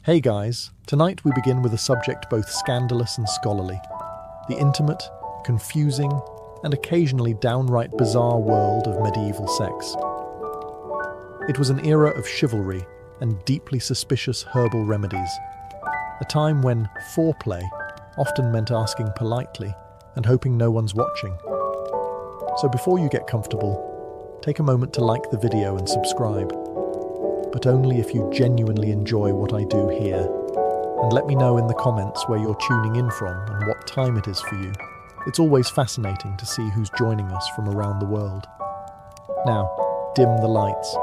Hey guys, tonight we begin with a subject both scandalous and scholarly. The intimate, confusing, and occasionally downright bizarre world of medieval sex. It was an era of chivalry and deeply suspicious herbal remedies. A time when foreplay often meant asking politely and hoping no one's watching. So before you get comfortable, take a moment to like the video and subscribe. But only if you genuinely enjoy what I do here. And let me know in the comments where you're tuning in from and what time it is for you. It's always fascinating to see who's joining us from around the world. Now, dim the lights.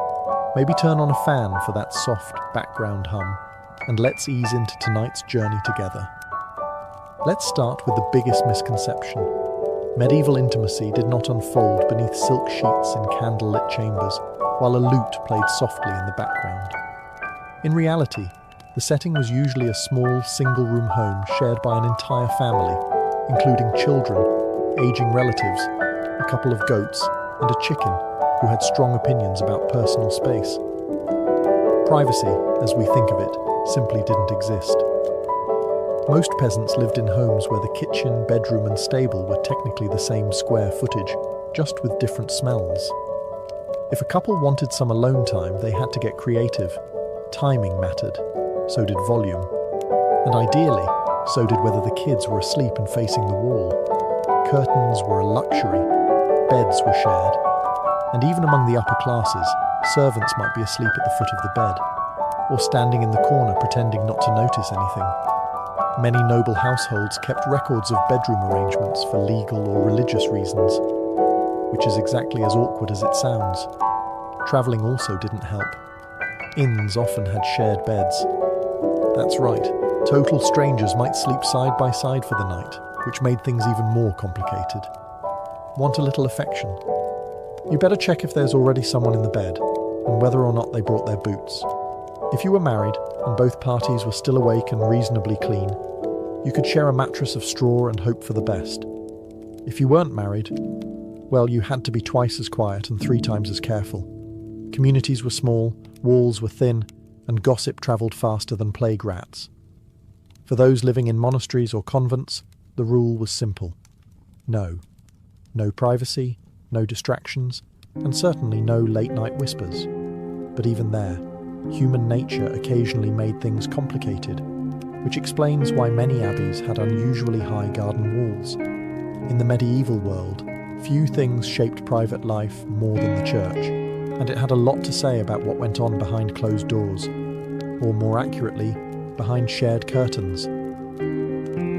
Maybe turn on a fan for that soft background hum. And let's ease into tonight's journey together. Let's start with the biggest misconception. Medieval intimacy did not unfold beneath silk sheets in candlelit chambers, while a lute played softly in the background. In reality, the setting was usually a small, single-room home shared by an entire family, including children, aging relatives, a couple of goats, and a chicken who had strong opinions about personal space. Privacy, as we think of it, simply didn't exist. Most peasants lived in homes where the kitchen, bedroom, and stable were technically the same square footage, just with different smells. If a couple wanted some alone time, they had to get creative. Timing mattered, so did volume. And ideally, so did whether the kids were asleep and facing the wall. Curtains were a luxury, beds were shared, and even among the upper classes, servants might be asleep at the foot of the bed, or standing in the corner pretending not to notice anything. Many noble households kept records of bedroom arrangements for legal or religious reasons, which is exactly as awkward as it sounds. Travelling also didn't help. Inns often had shared beds. That's right, total strangers might sleep side by side for the night, which made things even more complicated. Want a little affection? You better check if there's already someone in the bed, and whether or not they brought their boots. If you were married, and both parties were still awake and reasonably clean, you could share a mattress of straw and hope for the best. If you weren't married, well, you had to be twice as quiet and 3 times as careful. Communities were small, walls were thin, and gossip travelled faster than plague rats. For those living in monasteries or convents, the rule was simple. No. No privacy, no distractions, and certainly no late-night whispers. But even there, human nature occasionally made things complicated, which explains why many abbeys had unusually high garden walls. In the medieval world, few things shaped private life more than the church, and it had a lot to say about what went on behind closed doors, or more accurately, behind shared curtains.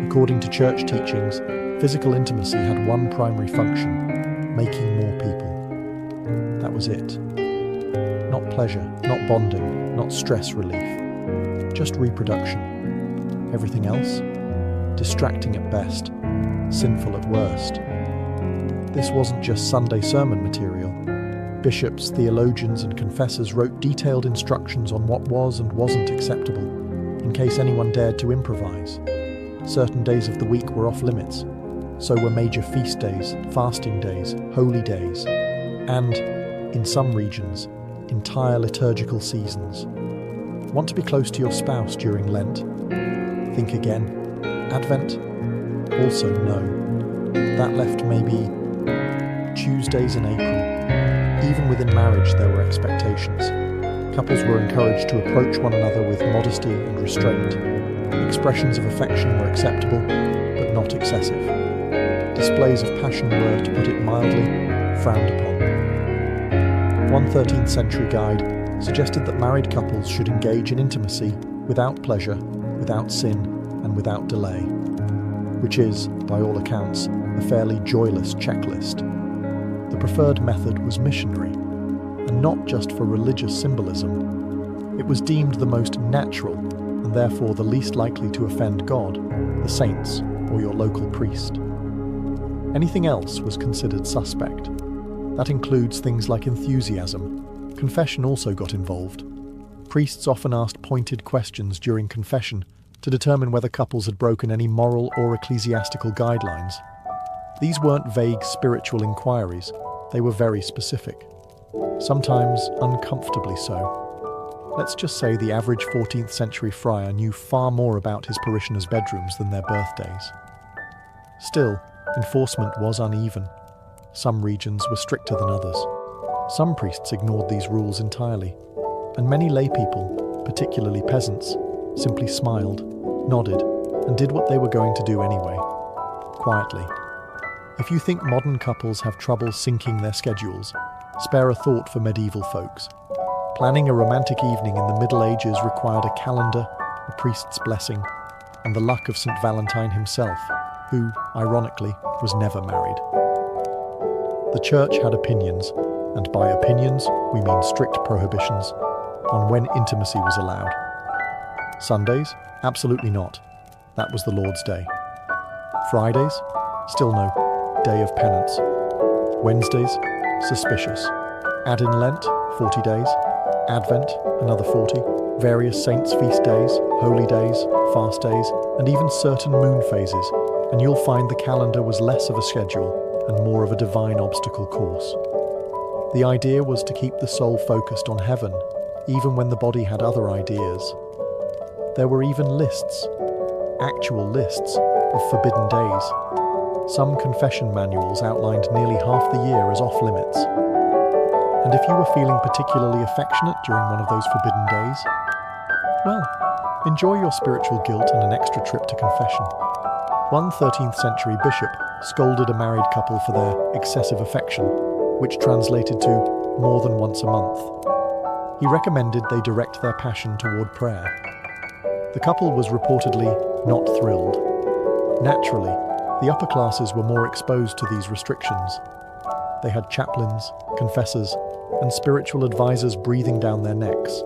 According to church teachings, physical intimacy had one primary function: making more people. That was it. Not pleasure, not bonding, not stress relief. Just reproduction. Everything else? Distracting at best, sinful at worst. This wasn't just Sunday sermon material. Bishops, theologians, and confessors wrote detailed instructions on what was and wasn't acceptable, in case anyone dared to improvise. Certain days of the week were off limits. So were major feast days, fasting days, holy days, and, in some regions, entire liturgical seasons. Want to be close to your spouse during Lent? Think again. Advent? Also no. That left maybe Tuesdays in April. Even within marriage there were expectations. Couples were encouraged to approach one another with modesty and restraint. Expressions of affection were acceptable, but not excessive. Displays of passion were, to put it mildly, frowned upon. One 13th century guide suggested that married couples should engage in intimacy without pleasure, without sin, and without delay, which is, by all accounts, a fairly joyless checklist. The preferred method was missionary, and not just for religious symbolism. It was deemed the most natural, and therefore the least likely to offend God, the saints, or your local priest. Anything else was considered suspect. That includes things like enthusiasm. Confession also got involved. Priests often asked pointed questions during confession to determine whether couples had broken any moral or ecclesiastical guidelines. These weren't vague spiritual inquiries, they were very specific. Sometimes uncomfortably so. Let's just say the average 14th century friar knew far more about his parishioners' bedrooms than their birthdays. Still, enforcement was uneven. Some regions were stricter than others. Some priests ignored these rules entirely, and many lay people, particularly peasants, simply smiled, nodded, and did what they were going to do anyway, quietly. If you think modern couples have trouble syncing their schedules, spare a thought for medieval folks. Planning a romantic evening in the Middle Ages required a calendar, a priest's blessing, and the luck of St. Valentine himself, who, ironically, was never married. The church had opinions, and by opinions we mean strict prohibitions, on when intimacy was allowed. Sundays? Absolutely not. That was the Lord's Day. Fridays? Still no. Day of penance. Wednesdays? Suspicious. Add in Lent, 40 days. Advent, another 40. Various saints' feast days, holy days, fast days, and even certain moon phases, and you'll find the calendar was less of a schedule and more of a divine obstacle course. The idea was to keep the soul focused on heaven, even when the body had other ideas. There were even lists, actual lists, of forbidden days. Some confession manuals outlined nearly half the year as off-limits. And if you were feeling particularly affectionate during one of those forbidden days, well, enjoy your spiritual guilt and an extra trip to confession. One 13th century bishop scolded a married couple for their excessive affection, which translated to more than once a month. He recommended they direct their passion toward prayer. The couple was reportedly not thrilled. Naturally, the upper classes were more exposed to these restrictions. They had chaplains, confessors, and spiritual advisors breathing down their necks.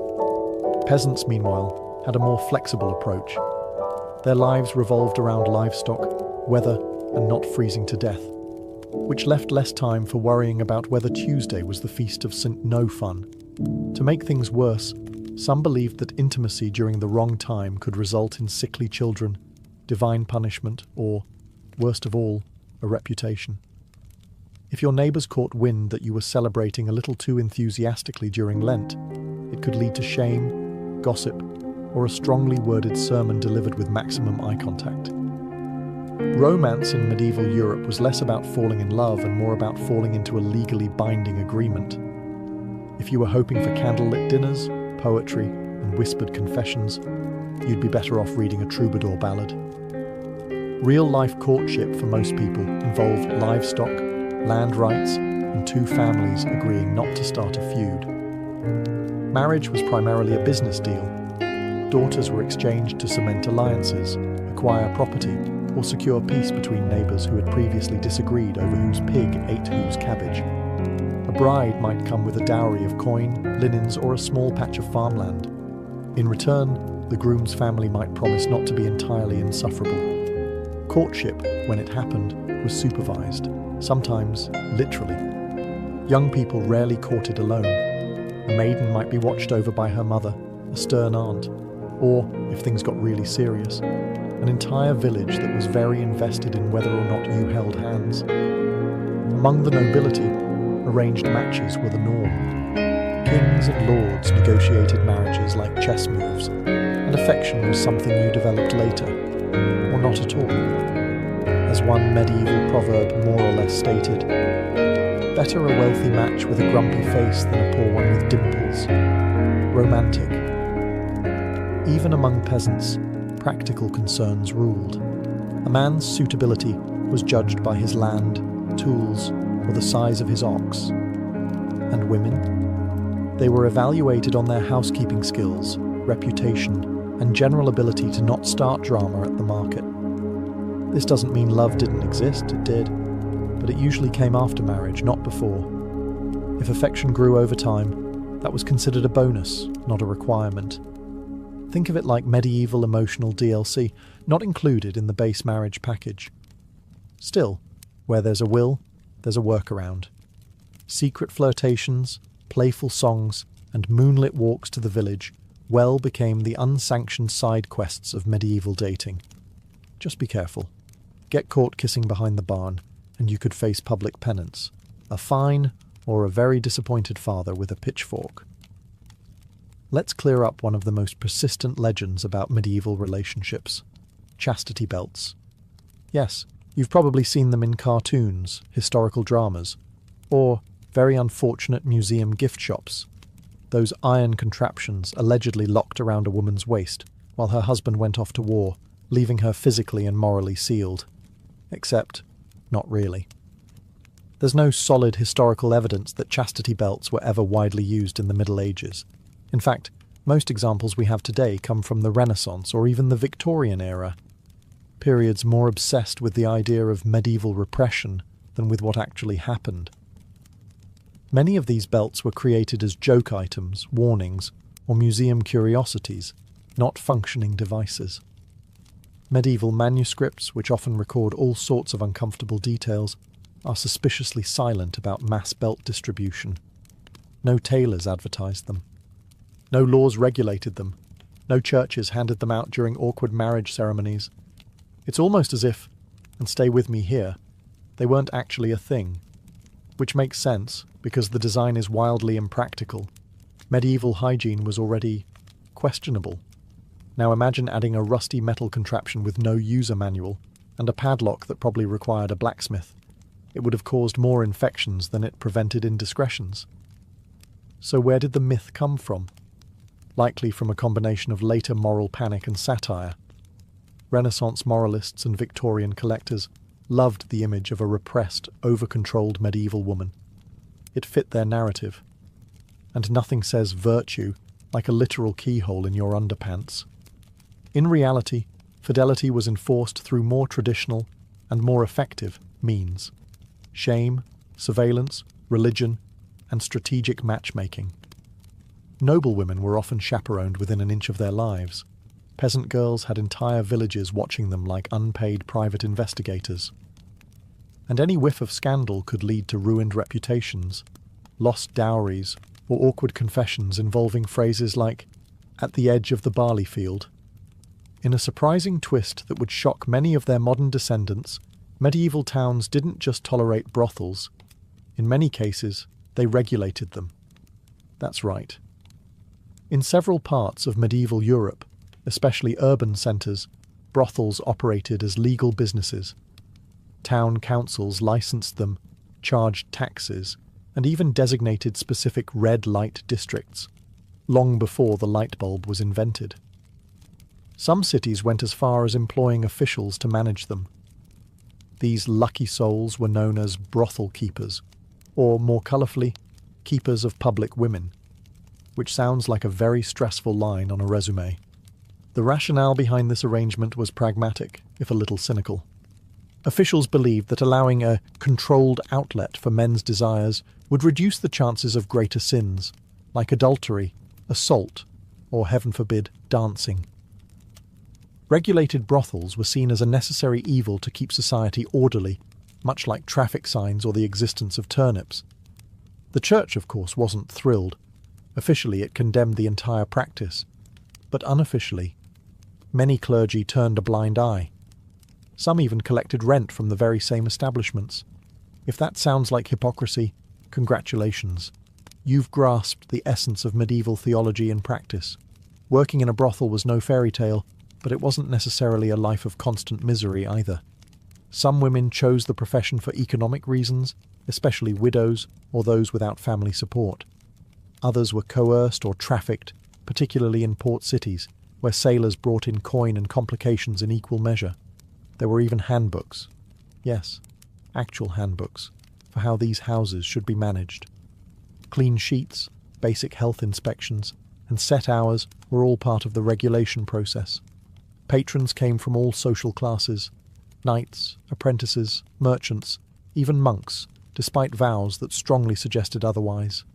Peasants, meanwhile, had a more flexible approach. Their lives revolved around livestock, weather, and not freezing to death, which left less time for worrying about whether Tuesday was the feast of St. No Fun. To make things worse, some believed that intimacy during the wrong time could result in sickly children, divine punishment, or, worst of all, a reputation. If your neighbours caught wind that you were celebrating a little too enthusiastically during Lent, it could lead to shame, gossip, or a strongly worded sermon delivered with maximum eye contact. Romance in medieval Europe was less about falling in love and more about falling into a legally binding agreement. If you were hoping for candlelit dinners, poetry, and whispered confessions, you'd be better off reading a troubadour ballad. Real-life courtship for most people involved livestock, land rights, and two families agreeing not to start a feud. Marriage was primarily a business deal. Daughters were exchanged to cement alliances, acquire property, or secure peace between neighbours who had previously disagreed over whose pig ate whose cabbage. A bride might come with a dowry of coin, linens, or a small patch of farmland. In return, the groom's family might promise not to be entirely insufferable. Courtship, when it happened, was supervised, sometimes literally. Young people rarely courted alone. A maiden might be watched over by her mother, a stern aunt, or, if things got really serious, an entire village that was very invested in whether or not you held hands. Among the nobility, arranged matches were the norm. Kings and lords negotiated marriages like chess moves, and affection was something you developed later, or not at all. As one medieval proverb more or less stated, better a wealthy match with a grumpy face than a poor one with dimples. Romantic. Even among peasants, practical concerns ruled. A man's suitability was judged by his land, tools, or the size of his ox. And women? They were evaluated on their housekeeping skills, reputation, and general ability to not start drama at the market. This doesn't mean love didn't exist, it did, but it usually came after marriage, not before. If affection grew over time, that was considered a bonus, not a requirement. Think of it like medieval emotional DLC, not included in the base marriage package. Still, where there's a will, there's a workaround. Secret flirtations, playful songs, and moonlit walks to the village well became the unsanctioned side quests of medieval dating. Just be careful. Get caught kissing behind the barn, and you could face public penance, a fine, or a very disappointed father with a pitchfork. Let's clear up one of the most persistent legends about medieval relationships: chastity belts. Yes, you've probably seen them in cartoons, historical dramas, or very unfortunate museum gift shops. Those iron contraptions allegedly locked around a woman's waist while her husband went off to war, leaving her physically and morally sealed. Except, not really. There's no solid historical evidence that chastity belts were ever widely used in the Middle Ages. In fact, most examples we have today come from the Renaissance or even the Victorian era, periods more obsessed with the idea of medieval repression than with what actually happened. Many of these belts were created as joke items, warnings, or museum curiosities, not functioning devices. Medieval manuscripts, which often record all sorts of uncomfortable details, are suspiciously silent about mass belt distribution. No tailors advertised them. No laws regulated them. No churches handed them out during awkward marriage ceremonies. It's almost as if, and stay with me here, they weren't actually a thing. Which makes sense, because the design is wildly impractical. Medieval hygiene was already questionable. Now imagine adding a rusty metal contraption with no user manual, and a padlock that probably required a blacksmith. It would have caused more infections than it prevented indiscretions. So where did the myth come from? Likely from a combination of later moral panic and satire. Renaissance moralists and Victorian collectors loved the image of a repressed, over-controlled medieval woman. It fit their narrative. And nothing says virtue like a literal keyhole in your underpants. In reality, fidelity was enforced through more traditional and more effective means: shame, surveillance, religion, and strategic matchmaking. Noblewomen were often chaperoned within an inch of their lives. Peasant girls had entire villages watching them like unpaid private investigators. And any whiff of scandal could lead to ruined reputations, lost dowries, or awkward confessions involving phrases like, "at the edge of the barley field." In a surprising twist that would shock many of their modern descendants, medieval towns didn't just tolerate brothels. In many cases, they regulated them. That's right. In several parts of medieval Europe, especially urban centres, brothels operated as legal businesses. Town councils licensed them, charged taxes, and even designated specific red light districts, long before the light bulb was invented. Some cities went as far as employing officials to manage them. These lucky souls were known as brothel keepers, or more colourfully, keepers of public women, which sounds like a very stressful line on a resume. The rationale behind this arrangement was pragmatic, if a little cynical. Officials believed that allowing a controlled outlet for men's desires would reduce the chances of greater sins, like adultery, assault, or, heaven forbid, dancing. Regulated brothels were seen as a necessary evil to keep society orderly, much like traffic signs or the existence of turnips. The church, of course, wasn't thrilled. Officially, it condemned the entire practice. But unofficially, many clergy turned a blind eye. Some even collected rent from the very same establishments. If that sounds like hypocrisy, congratulations. You've grasped the essence of medieval theology in practice. Working in a brothel was no fairy tale, but it wasn't necessarily a life of constant misery either. Some women chose the profession for economic reasons, especially widows or those without family support. Others were coerced or trafficked, particularly in port cities, where sailors brought in coin and complications in equal measure. There were even handbooks. Yes, actual handbooks, for how these houses should be managed. Clean sheets, basic health inspections, and set hours were all part of the regulation process. Patrons came from all social classes: knights, apprentices, merchants, even monks, despite vows that strongly suggested otherwise.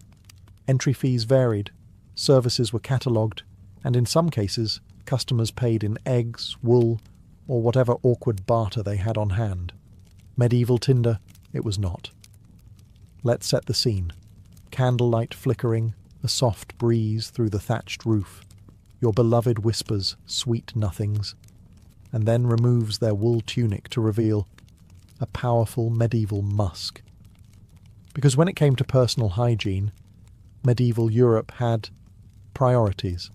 Entry fees varied, services were catalogued, and in some cases, customers paid in eggs, wool, or whatever awkward barter they had on hand. Medieval tinder, it was not. Let's set the scene. Candlelight flickering, a soft breeze through the thatched roof. Your beloved whispers, sweet nothings, and then removes their wool tunic to reveal a powerful medieval musk. Because when it came to personal hygiene, medieval Europe had, Priorities.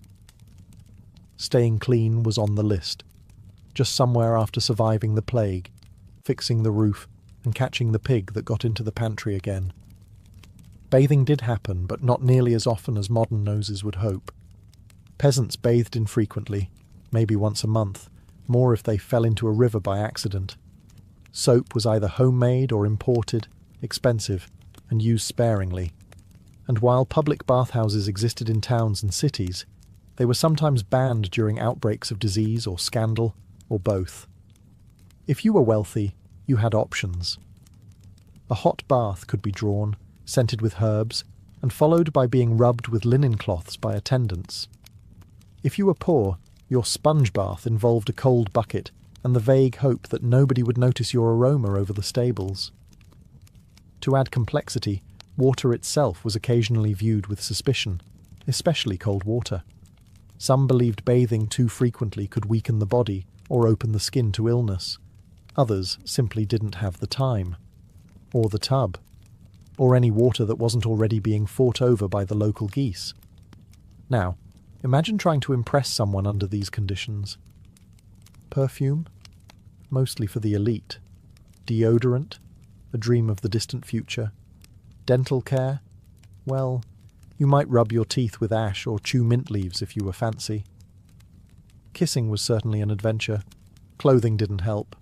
Staying clean was on the list, just somewhere after surviving the plague, fixing the roof, and catching the pig that got into the pantry again. Bathing did happen, but not nearly as often as modern noses would hope. Peasants bathed infrequently, maybe once a month, more if they fell into a river by accident. Soap was either homemade or imported, expensive, and used sparingly. And while public bathhouses existed in towns and cities, they were sometimes banned during outbreaks of disease or scandal, or both. If you were wealthy, you had options. A hot bath could be drawn, scented with herbs, and followed by being rubbed with linen cloths by attendants. If you were poor, your sponge bath involved a cold bucket and the vague hope that nobody would notice your aroma over the stables. To add complexity, water itself was occasionally viewed with suspicion, especially cold water. Some believed bathing too frequently could weaken the body or open the skin to illness. Others simply didn't have the time, or the tub, or any water that wasn't already being fought over by the local geese. Now, imagine trying to impress someone under these conditions. Perfume? Mostly for the elite. Deodorant? A dream of the distant future. Dental care? Well, you might rub your teeth with ash or chew mint leaves if you were fancy. Kissing was certainly an adventure. Clothing didn't help.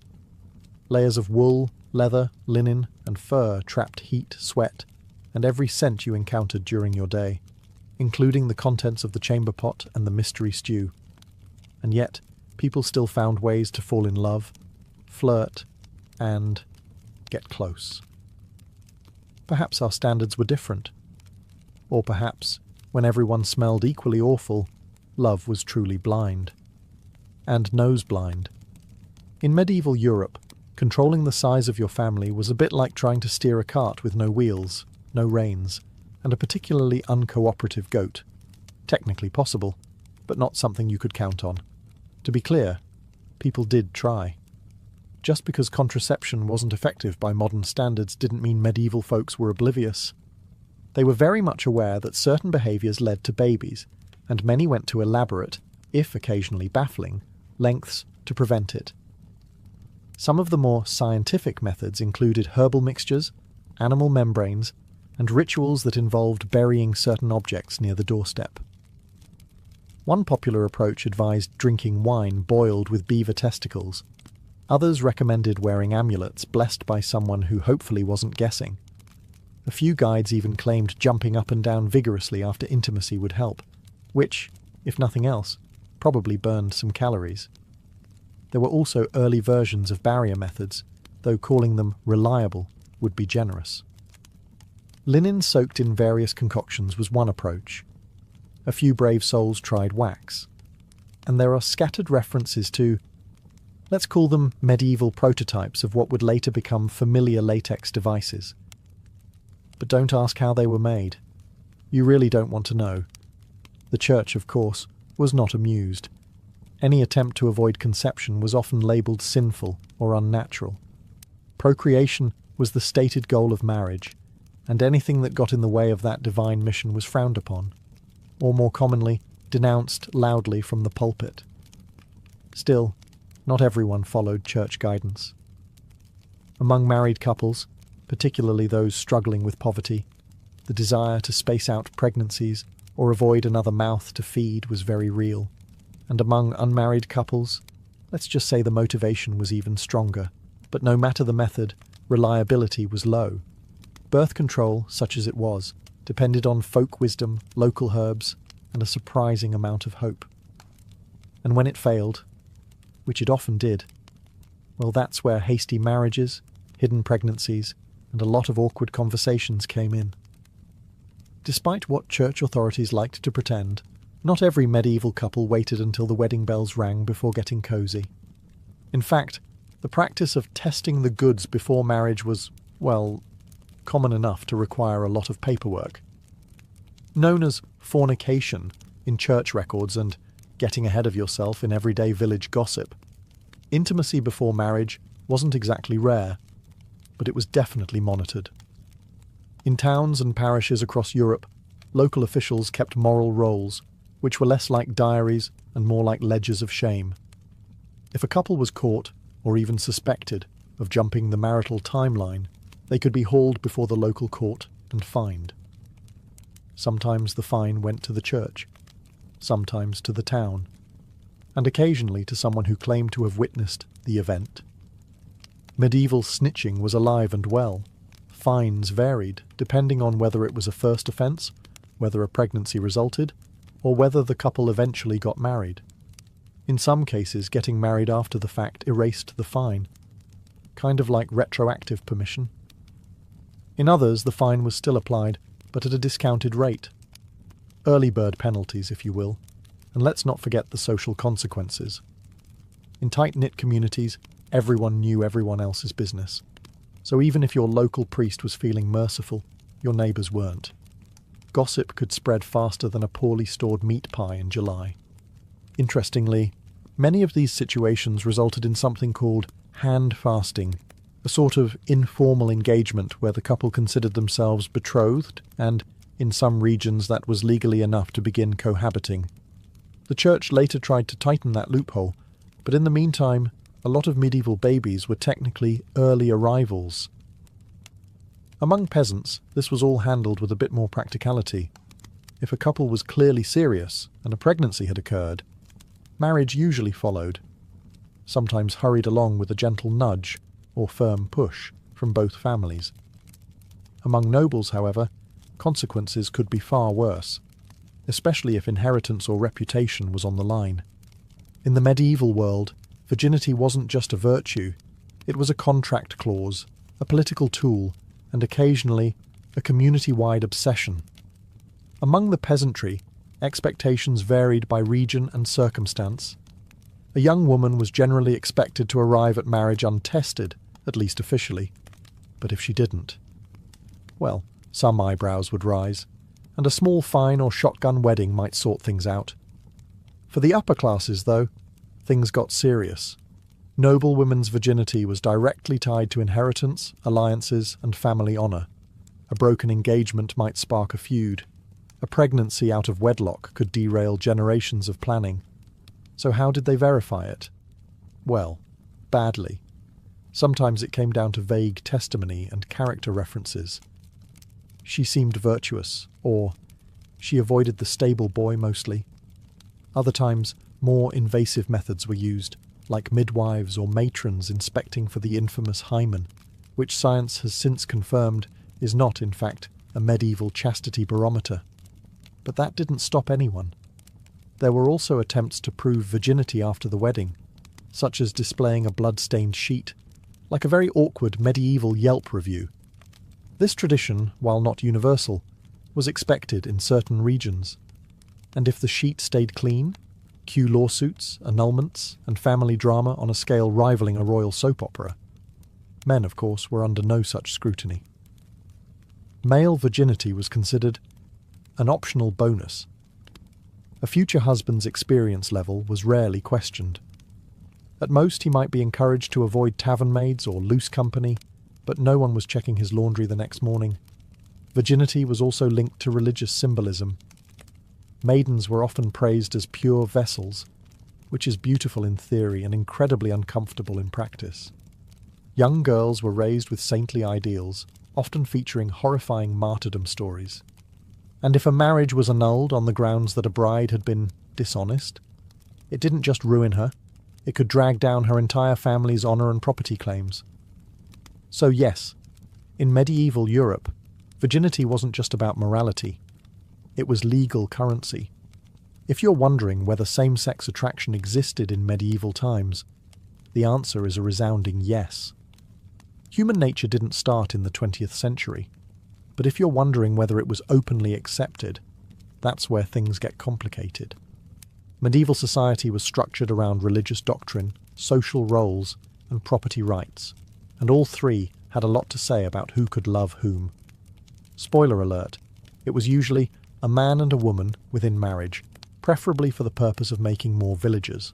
Layers of wool, leather, linen, and fur trapped heat, sweat, and every scent you encountered during your day, including the contents of the chamber pot and the mystery stew. And yet, people still found ways to fall in love, flirt, and get close. Perhaps our standards were different. Or perhaps, when everyone smelled equally awful, love was truly blind. And nose blind. In medieval Europe, controlling the size of your family was a bit like trying to steer a cart with no wheels, no reins, and a particularly uncooperative goat. Technically possible, but not something you could count on. To be clear, people did try. Just because contraception wasn't effective by modern standards didn't mean medieval folks were oblivious. They were very much aware that certain behaviours led to babies, and many went to elaborate, if occasionally baffling, lengths to prevent it. Some of the more scientific methods included herbal mixtures, animal membranes, and rituals that involved burying certain objects near the doorstep. One popular approach advised drinking wine boiled with beaver testicles. Others recommended wearing amulets blessed by someone who hopefully wasn't guessing. A few guides even claimed jumping up and down vigorously after intimacy would help, which, if nothing else, probably burned some calories. There were also early versions of barrier methods, though calling them reliable would be generous. Linen soaked in various concoctions was one approach. A few brave souls tried wax. And there are scattered references to, let's call them medieval prototypes of what would later become familiar latex devices. But don't ask how they were made. You really don't want to know. The church, of course, was not amused. Any attempt to avoid conception was often labelled sinful or unnatural. Procreation was the stated goal of marriage, and anything that got in the way of that divine mission was frowned upon, or more commonly, denounced loudly from the pulpit. Still, not everyone followed church guidance. Among married couples, particularly those struggling with poverty, the desire to space out pregnancies or avoid another mouth to feed was very real. And among unmarried couples, let's just say the motivation was even stronger. But no matter the method, reliability was low. Birth control, such as it was, depended on folk wisdom, local herbs, and a surprising amount of hope. And when it failed, which it often did, well, that's where hasty marriages, hidden pregnancies, and a lot of awkward conversations came in. Despite what church authorities liked to pretend, not every medieval couple waited until the wedding bells rang before getting cosy. In fact, the practice of testing the goods before marriage was, well, common enough to require a lot of paperwork. Known as fornication in church records and getting ahead of yourself in everyday village gossip, intimacy before marriage wasn't exactly rare, but it was definitely monitored. In towns and parishes across Europe, local officials kept moral rolls, which were less like diaries and more like ledgers of shame. If a couple was caught, or even suspected, of jumping the marital timeline, they could be hauled before the local court and fined. Sometimes the fine went to the church, sometimes to the town, and occasionally to someone who claimed to have witnessed the event. Medieval snitching was alive and well. Fines varied depending on whether it was a first offence, whether a pregnancy resulted, or whether the couple eventually got married. In some cases, getting married after the fact erased the fine, kind of like retroactive permission. In others, the fine was still applied, but at a discounted rate. Early bird penalties, if you will, and let's not forget the social consequences. In tight-knit communities, everyone knew everyone else's business. So even if your local priest was feeling merciful, your neighbours weren't. Gossip could spread faster than a poorly stored meat pie in July. Interestingly, many of these situations resulted in something called hand fasting, a sort of informal engagement where the couple considered themselves betrothed and, in some regions, that was legally enough to begin cohabiting. The church later tried to tighten that loophole, but in the meantime, a lot of medieval babies were technically early arrivals. Among peasants, this was all handled with a bit more practicality. If a couple was clearly serious and a pregnancy had occurred, marriage usually followed, sometimes hurried along with a gentle nudge or firm push from both families. Among nobles, however, consequences could be far worse, especially if inheritance or reputation was on the line. In the medieval world, virginity wasn't just a virtue, it was a contract clause, a political tool, and occasionally a community-wide obsession. Among the peasantry, expectations varied by region and circumstance. A young woman was generally expected to arrive at marriage untested, at least officially. But if she didn't, well, some eyebrows would rise, and a small fine or shotgun wedding might sort things out. For the upper classes, though, things got serious. Noble women's virginity was directly tied to inheritance, alliances, and family honour. A broken engagement might spark a feud. A pregnancy out of wedlock could derail generations of planning. So how did they verify it? Well, badly. Sometimes it came down to vague testimony and character references. She seemed virtuous, or she avoided the stable boy mostly. Other times, more invasive methods were used, like midwives or matrons inspecting for the infamous hymen, which science has since confirmed is not, in fact, a medieval chastity barometer. But that didn't stop anyone. There were also attempts to prove virginity after the wedding, such as displaying a blood-stained sheet, like a very awkward medieval Yelp review. This tradition, while not universal, was expected in certain regions. And if the sheet stayed clean, cue lawsuits, annulments, and family drama on a scale rivaling a royal soap opera. Men, of course, were under no such scrutiny. Male virginity was considered an optional bonus. A future husband's experience level was rarely questioned. At most, he might be encouraged to avoid tavern maids or loose company, but no one was checking his laundry the next morning. Virginity was also linked to religious symbolism. Maidens were often praised as pure vessels, which is beautiful in theory and incredibly uncomfortable in practice. Young girls were raised with saintly ideals, often featuring horrifying martyrdom stories. And if a marriage was annulled on the grounds that a bride had been dishonest, it didn't just ruin her, it could drag down her entire family's honour and property claims. So yes, in medieval Europe, virginity wasn't just about morality. It was legal currency. If you're wondering whether same-sex attraction existed in medieval times, the answer is a resounding yes. Human nature didn't start in the 20th century, but if you're wondering whether it was openly accepted, that's where things get complicated. Medieval society was structured around religious doctrine, social roles, and property rights, and all three had a lot to say about who could love whom. Spoiler alert, it was usually a man and a woman within marriage, preferably for the purpose of making more villagers.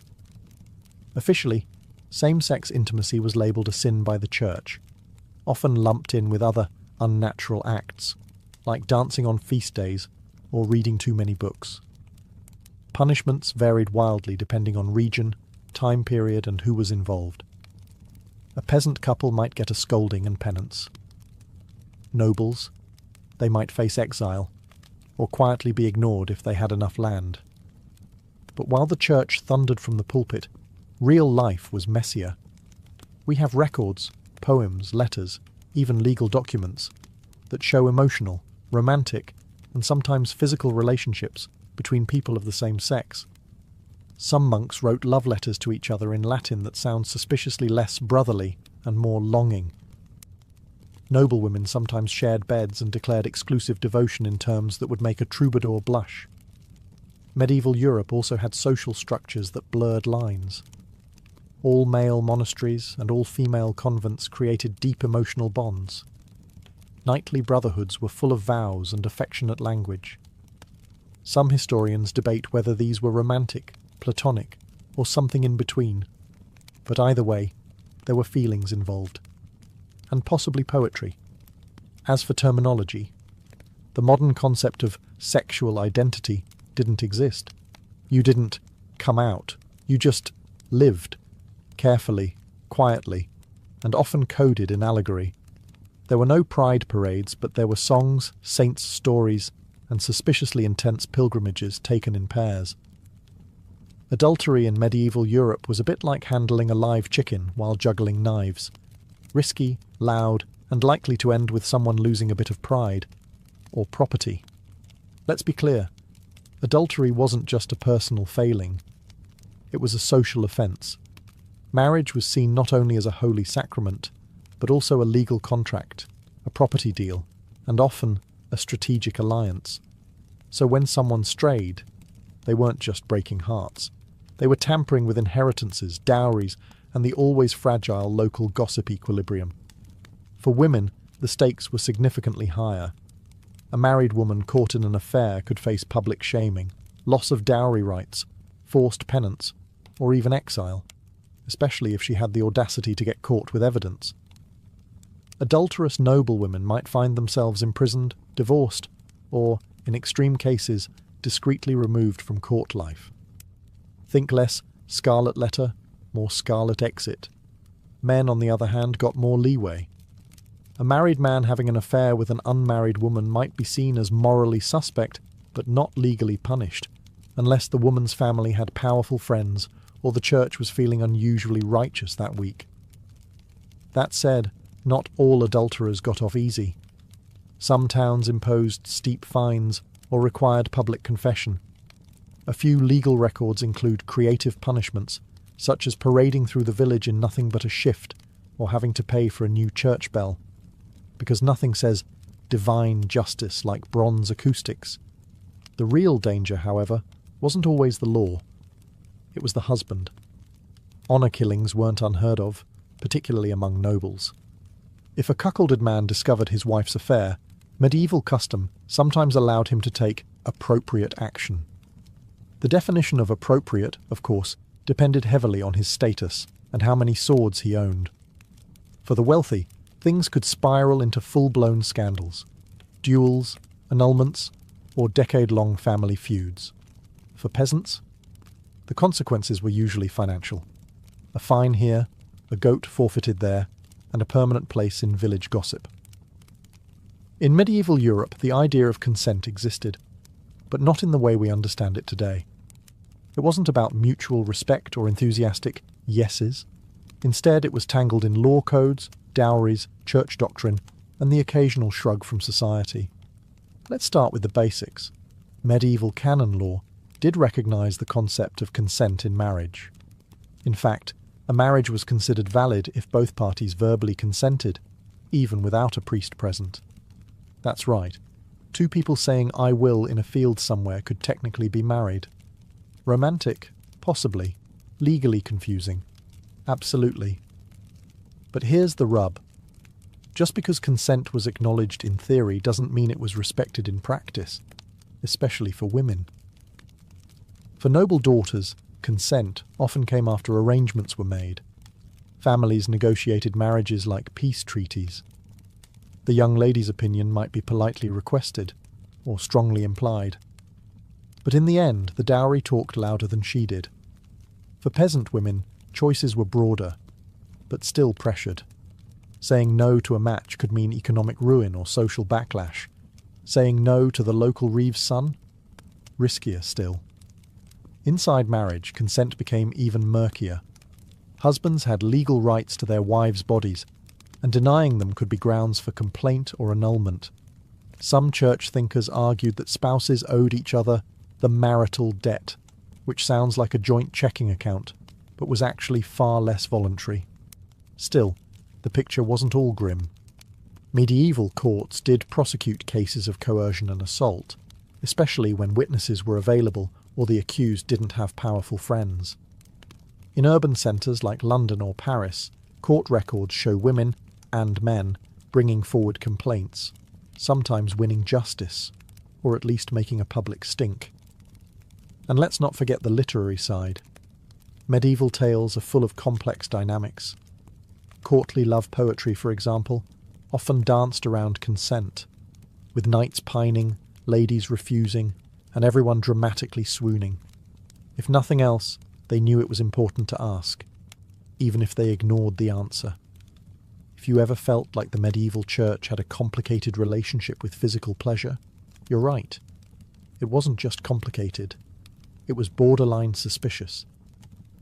Officially, same-sex intimacy was labelled a sin by the church, often lumped in with other unnatural acts, like dancing on feast days or reading too many books. Punishments varied wildly depending on region, time period, and who was involved. A peasant couple might get a scolding and penance. Nobles, they might face exile, or quietly be ignored if they had enough land. But while the church thundered from the pulpit, real life was messier. We have records, poems, letters, even legal documents that show emotional, romantic, and sometimes physical relationships between people of the same sex. Some monks wrote love letters to each other in Latin that sound suspiciously less brotherly and more longing. Noblewomen sometimes shared beds and declared exclusive devotion in terms that would make a troubadour blush. Medieval Europe also had social structures that blurred lines. All male monasteries and all female convents created deep emotional bonds. Knightly brotherhoods were full of vows and affectionate language. Some historians debate whether these were romantic, platonic, or something in between. But either way, there were feelings involved. And possibly poetry. As for terminology, the modern concept of sexual identity didn't exist. You didn't come out. You just lived, carefully, quietly, and often coded in allegory. There were no pride parades, but there were songs, saints' stories, and suspiciously intense pilgrimages taken in pairs. Adultery in medieval Europe was a bit like handling a live chicken while juggling knives. Risky, loud, and likely to end with someone losing a bit of pride, or property. Let's be clear, adultery wasn't just a personal failing. It was a social offence. Marriage was seen not only as a holy sacrament, but also a legal contract, a property deal, and often a strategic alliance. So when someone strayed, they weren't just breaking hearts. They were tampering with inheritances, dowries, and the always fragile local gossip equilibrium. For women, the stakes were significantly higher. A married woman caught in an affair could face public shaming, loss of dowry rights, forced penance, or even exile, especially if she had the audacity to get caught with evidence. Adulterous noblewomen might find themselves imprisoned, divorced, or, in extreme cases, discreetly removed from court life. Think less scarlet letter, more scarlet exit. Men, on the other hand, got more leeway. A married man having an affair with an unmarried woman might be seen as morally suspect, but not legally punished, unless the woman's family had powerful friends or the church was feeling unusually righteous that week. That said, not all adulterers got off easy. Some towns imposed steep fines or required public confession. A few legal records include creative punishments, such as parading through the village in nothing but a shift or having to pay for a new church bell, because nothing says divine justice like bronze acoustics. The real danger, however, wasn't always the law. It was the husband. Honour killings weren't unheard of, particularly among nobles. If a cuckolded man discovered his wife's affair, medieval custom sometimes allowed him to take appropriate action. The definition of appropriate, of course, depended heavily on his status and how many swords he owned. For the wealthy, things could spiral into full-blown scandals, duels, annulments, or decade-long family feuds. For peasants, the consequences were usually financial. A fine here, a goat forfeited there, and a permanent place in village gossip. In medieval Europe, the idea of consent existed, but not in the way we understand it today. It wasn't about mutual respect or enthusiastic yeses. Instead, it was tangled in law codes, dowries, church doctrine, and the occasional shrug from society. Let's start with the basics. Medieval canon law did recognise the concept of consent in marriage. In fact, a marriage was considered valid if both parties verbally consented, even without a priest present. That's right. Two people saying "I will" in a field somewhere could technically be married. Romantic? Possibly. Legally confusing? Absolutely. But here's the rub. Just because consent was acknowledged in theory doesn't mean it was respected in practice, especially for women. For noble daughters, consent often came after arrangements were made. Families negotiated marriages like peace treaties. The young lady's opinion might be politely requested, or strongly implied. But in the end, the dowry talked louder than she did. For peasant women, choices were broader, but still pressured. Saying no to a match could mean economic ruin or social backlash. Saying no to the local Reeves' son? Riskier still. Inside marriage, consent became even murkier. Husbands had legal rights to their wives' bodies, and denying them could be grounds for complaint or annulment. Some church thinkers argued that spouses owed each other the marital debt, which sounds like a joint checking account, but was actually far less voluntary. Still, the picture wasn't all grim. Medieval courts did prosecute cases of coercion and assault, especially when witnesses were available or the accused didn't have powerful friends. In urban centres like London or Paris, court records show women and men bringing forward complaints, sometimes winning justice, or at least making a public stink. And let's not forget the literary side. Medieval tales are full of complex dynamics. Courtly love poetry, for example, often danced around consent, with knights pining, ladies refusing, and everyone dramatically swooning. If nothing else, they knew it was important to ask, even if they ignored the answer. If you ever felt like the medieval church had a complicated relationship with physical pleasure, you're right. It wasn't just complicated. It was borderline suspicious.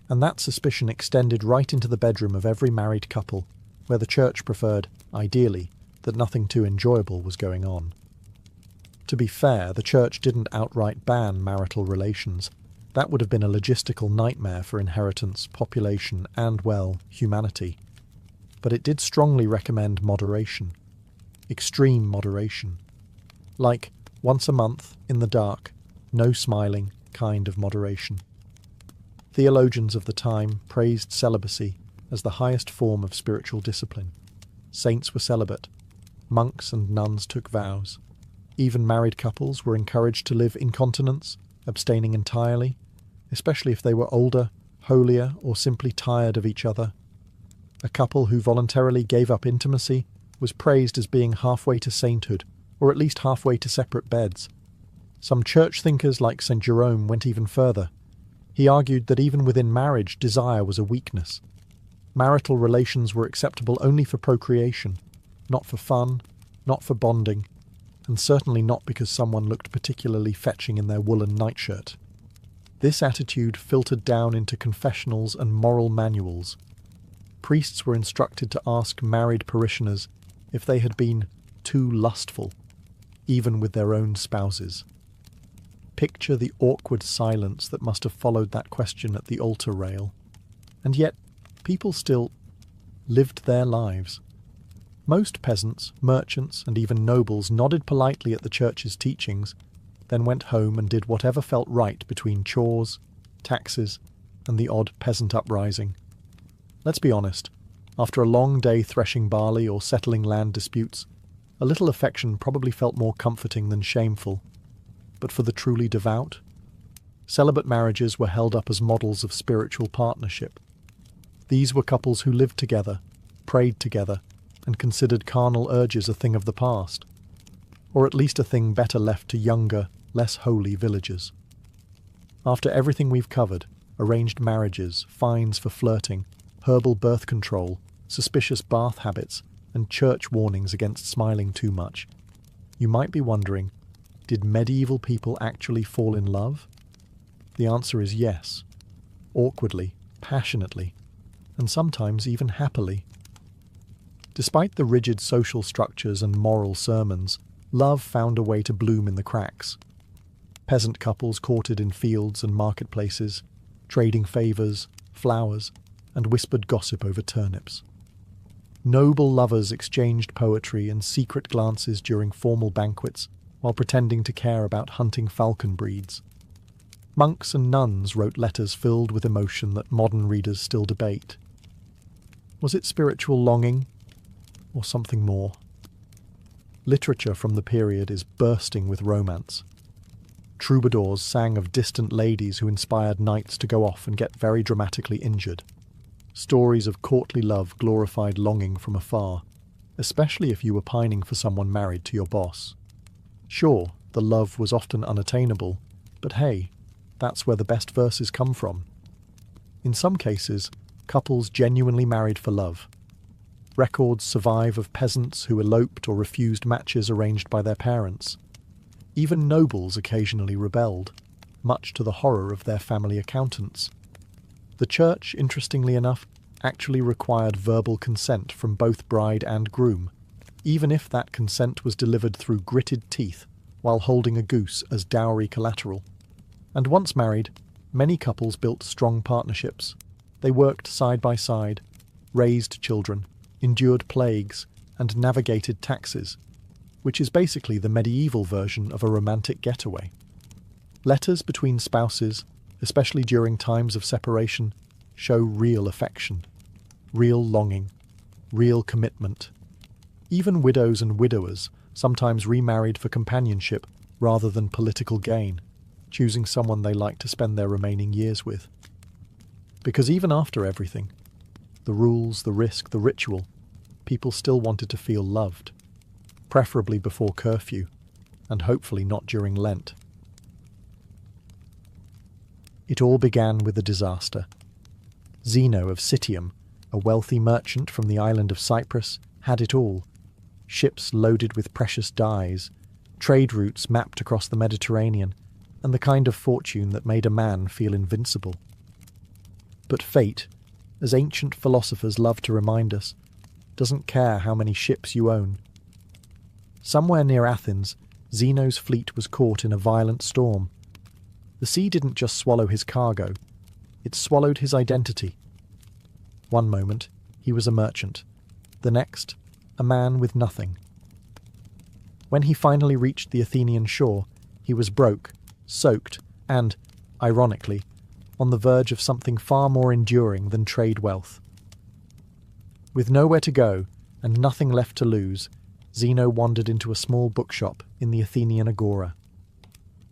And that suspicion extended right into the bedroom of every married couple, where the church preferred, ideally, that nothing too enjoyable was going on. To be fair, the church didn't outright ban marital relations. That would have been a logistical nightmare for inheritance, population, and, well, humanity. But it did strongly recommend moderation. Extreme moderation. Like, once a month, in the dark, no smiling kind of moderation. Theologians of the time praised celibacy as the highest form of spiritual discipline. Saints were celibate. Monks and nuns took vows. Even married couples were encouraged to live in continence, abstaining entirely, especially if they were older, holier, or simply tired of each other. A couple who voluntarily gave up intimacy was praised as being halfway to sainthood, or at least halfway to separate beds. Some church thinkers like St. Jerome went even further. He argued that even within marriage, desire was a weakness. Marital relations were acceptable only for procreation, not for fun, not for bonding, and certainly not because someone looked particularly fetching in their woolen nightshirt. This attitude filtered down into confessionals and moral manuals. Priests were instructed to ask married parishioners if they had been too lustful, even with their own spouses. Picture the awkward silence that must have followed that question at the altar rail. And yet, people still lived their lives. Most peasants, merchants, and even nobles nodded politely at the church's teachings, then went home and did whatever felt right between chores, taxes, and the odd peasant uprising. Let's be honest, after a long day threshing barley or settling land disputes, a little affection probably felt more comforting than shameful. But for the truly devout, celibate marriages were held up as models of spiritual partnership. These were couples who lived together, prayed together, and considered carnal urges a thing of the past, or at least a thing better left to younger, less holy villagers. After everything we've covered, arranged marriages, fines for flirting, herbal birth control, suspicious bath habits, and church warnings against smiling too much, you might be wondering, did medieval people actually fall in love? The answer is yes. Awkwardly, passionately, and sometimes even happily. Despite the rigid social structures and moral sermons, love found a way to bloom in the cracks. Peasant couples courted in fields and marketplaces, trading favours, flowers, and whispered gossip over turnips. Noble lovers exchanged poetry and secret glances during formal banquets, while pretending to care about hunting falcon breeds. Monks and nuns wrote letters filled with emotion that modern readers still debate. Was it spiritual longing, or something more? Literature from the period is bursting with romance. Troubadours sang of distant ladies who inspired knights to go off and get very dramatically injured. Stories of courtly love glorified longing from afar, especially if you were pining for someone married to your boss. Sure, the love was often unattainable, But hey, that's where the best verses come from. In some cases, couples genuinely married for love. Records survive of peasants who eloped or refused matches arranged by their parents. Even nobles occasionally rebelled, much to the horror of their family accountants. The church, interestingly enough, actually required verbal consent from both bride and groom, even if that consent was delivered through gritted teeth while holding a goose as dowry collateral. And once married, many couples built strong partnerships. They worked side by side, raised children, endured plagues, and navigated taxes, which is basically the medieval version of a romantic getaway. Letters between spouses, especially during times of separation, show real affection, real longing, real commitment. Even widows and widowers sometimes remarried for companionship rather than political gain, choosing someone they like to spend their remaining years with. Because even after everything, the rules, the risk, the ritual, people still wanted to feel loved, preferably before curfew, and hopefully not during Lent. It all began with a disaster. Zeno of Citium, a wealthy merchant from the island of Cyprus, had it all. Ships loaded with precious dyes, trade routes mapped across the Mediterranean, and the kind of fortune that made a man feel invincible. But fate, as ancient philosophers love to remind us, doesn't care how many ships you own. Somewhere near Athens, Zeno's fleet was caught in a violent storm. The sea didn't just swallow his cargo, it swallowed his identity. One moment, he was a merchant. The next, a man with nothing. When he finally reached the Athenian shore, he was broke, soaked, and, ironically, on the verge of something far more enduring than trade wealth. With nowhere to go and nothing left to lose, Zeno wandered into a small bookshop in the Athenian agora.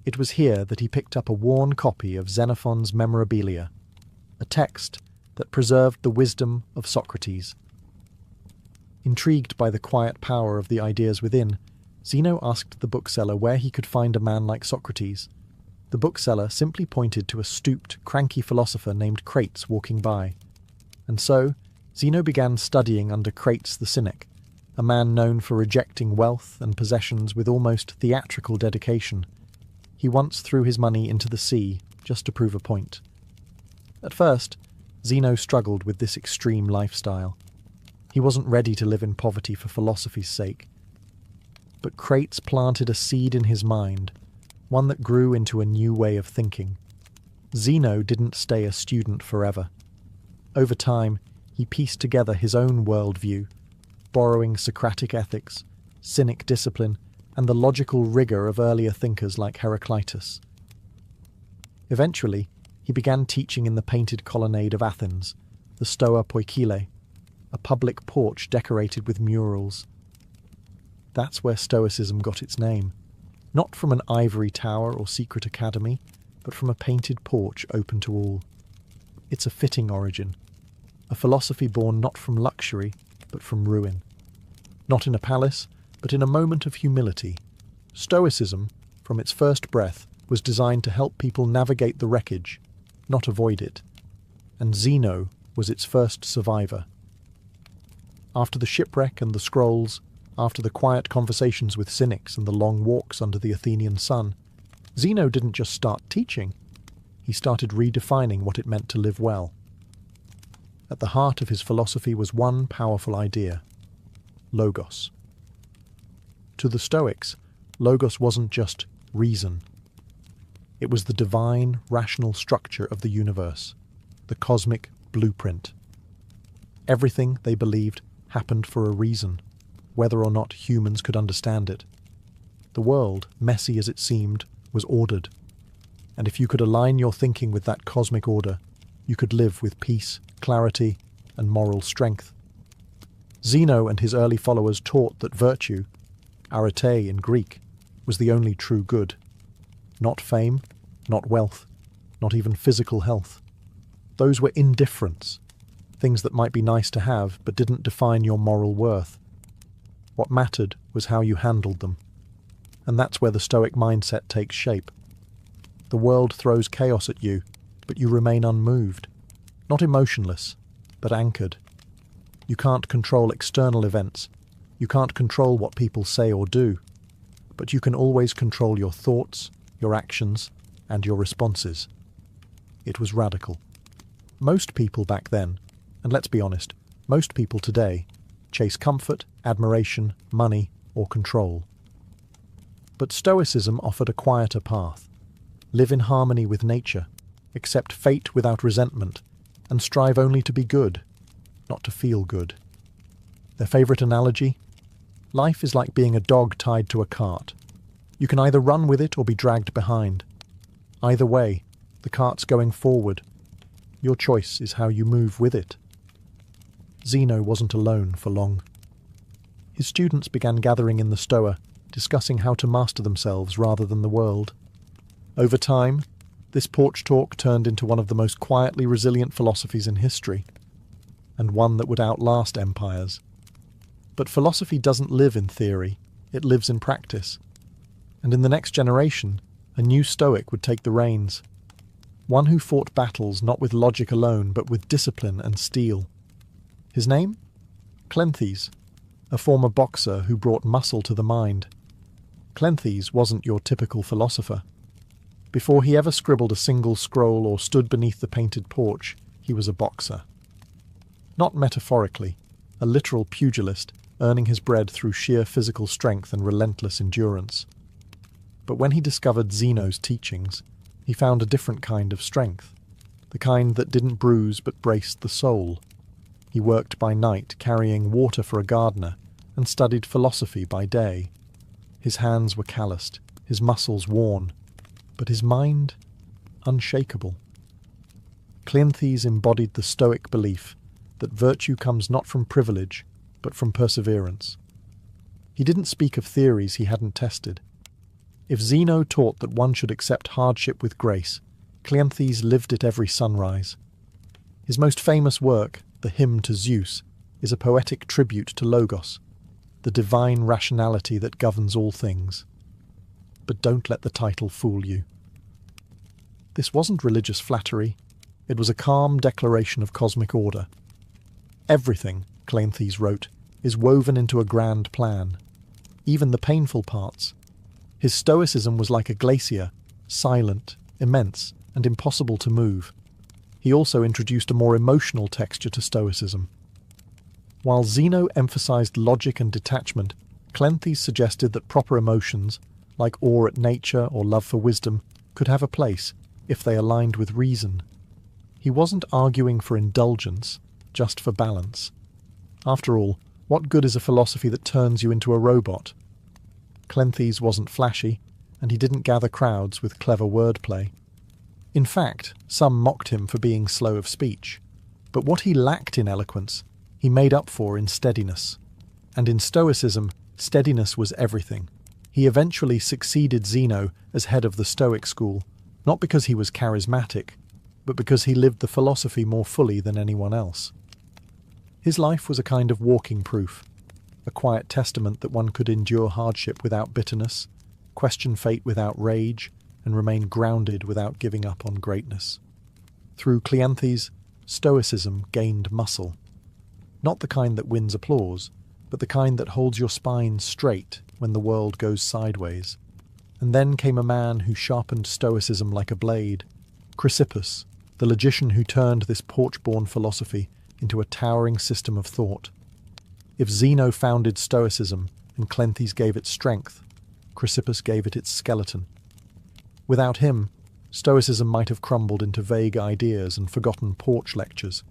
It was here that he picked up a worn copy of Xenophon's Memorabilia, a text that preserved the wisdom of Socrates. Intrigued by the quiet power of the ideas within, Zeno asked the bookseller where he could find a man like Socrates. The bookseller simply pointed to a stooped, cranky philosopher named Crates walking by. And so, Zeno began studying under Crates the Cynic, a man known for rejecting wealth and possessions with almost theatrical dedication. He once threw his money into the sea just to prove a point. At first, Zeno struggled with this extreme lifestyle. He wasn't ready to live in poverty for philosophy's sake. But Crates planted a seed in his mind, one that grew into a new way of thinking. Zeno didn't stay a student forever. Over time, he pieced together his own worldview, borrowing Socratic ethics, Cynic discipline, and the logical rigour of earlier thinkers like Heraclitus. Eventually, he began teaching in the painted colonnade of Athens, the Stoa Poikile, a public porch decorated with murals. That's where Stoicism got its name, not from an ivory tower or secret academy, but from a painted porch open to all. It's a fitting origin, a philosophy born not from luxury, but from ruin. Not in a palace, but in a moment of humility. Stoicism, from its first breath, was designed to help people navigate the wreckage, not avoid it. And Zeno was its first survivor. After the shipwreck and the scrolls, after the quiet conversations with cynics and the long walks under the Athenian sun, Zeno didn't just start teaching, he started redefining what it meant to live well. At the heart of his philosophy was one powerful idea: logos. To the Stoics, logos wasn't just reason. It was the divine, rational structure of the universe, the cosmic blueprint. Everything, they believed, happened for a reason, whether or not humans could understand it. The world, messy as it seemed, was ordered, and if you could align your thinking with that cosmic order, you could live with peace, clarity, and moral strength. Zeno and his early followers taught that virtue, arete in Greek, was the only true good. Not fame, not wealth, not even physical health. Those were indifferents, things that might be nice to have but didn't define your moral worth. What mattered was how you handled them. And that's where the Stoic mindset takes shape. The world throws chaos at you, but you remain unmoved. Not emotionless, but anchored. You can't control external events. You can't control what people say or do. But you can always control your thoughts, your actions, and your responses. It was radical. Most people back then, and let's be honest, most people today, chase comfort, admiration, money, or control. But Stoicism offered a quieter path. Live in harmony with nature, accept fate without resentment, and strive only to be good, not to feel good. Their favourite analogy? Life is like being a dog tied to a cart. You can either run with it or be dragged behind. Either way, the cart's going forward. Your choice is how you move with it. Zeno wasn't alone for long. His students began gathering in the Stoa, discussing how to master themselves rather than the world. Over time, this porch talk turned into one of the most quietly resilient philosophies in history, and one that would outlast empires. But philosophy doesn't live in theory, it lives in practice. And in the next generation, a new Stoic would take the reins. One who fought battles not with logic alone, but with discipline and steel. His name? Cleanthes, a former boxer who brought muscle to the mind. Cleanthes wasn't your typical philosopher. Before he ever scribbled a single scroll or stood beneath the painted porch, he was a boxer. Not metaphorically, a literal pugilist, earning his bread through sheer physical strength and relentless endurance. But when he discovered Zeno's teachings, he found a different kind of strength, the kind that didn't bruise but braced the soul. He worked by night carrying water for a gardener and studied philosophy by day. His hands were calloused, his muscles worn, but his mind unshakable. Cleanthes embodied the Stoic belief that virtue comes not from privilege, but from perseverance. He didn't speak of theories he hadn't tested. If Zeno taught that one should accept hardship with grace, Cleanthes lived it every sunrise. His most famous work, the Hymn to Zeus, is a poetic tribute to Logos, the divine rationality that governs all things. But don't let the title fool you. This wasn't religious flattery. It was a calm declaration of cosmic order. Everything, Cleanthes wrote, is woven into a grand plan, even the painful parts. His Stoicism was like a glacier, silent, immense, and impossible to move. He also introduced a more emotional texture to Stoicism. While Zeno emphasized logic and detachment, Cleanthes suggested that proper emotions, like awe at nature or love for wisdom, could have a place if they aligned with reason. He wasn't arguing for indulgence, just for balance. After all, what good is a philosophy that turns you into a robot? Cleanthes wasn't flashy, and he didn't gather crowds with clever wordplay. In fact, some mocked him for being slow of speech. But what he lacked in eloquence, he made up for in steadiness. And in Stoicism, steadiness was everything. He eventually succeeded Zeno as head of the Stoic school, not because he was charismatic, but because he lived the philosophy more fully than anyone else. His life was a kind of walking proof, a quiet testament that one could endure hardship without bitterness, question fate without rage, and remain grounded without giving up on greatness. Through Cleanthes, Stoicism gained muscle. Not the kind that wins applause, but the kind that holds your spine straight when the world goes sideways. And then came a man who sharpened Stoicism like a blade, Chrysippus, the logician who turned this porch-born philosophy into a towering system of thought. If Zeno founded Stoicism and Cleanthes gave it strength, Chrysippus gave it its skeleton. Without him, Stoicism might have crumbled into vague ideas and forgotten porch lectures.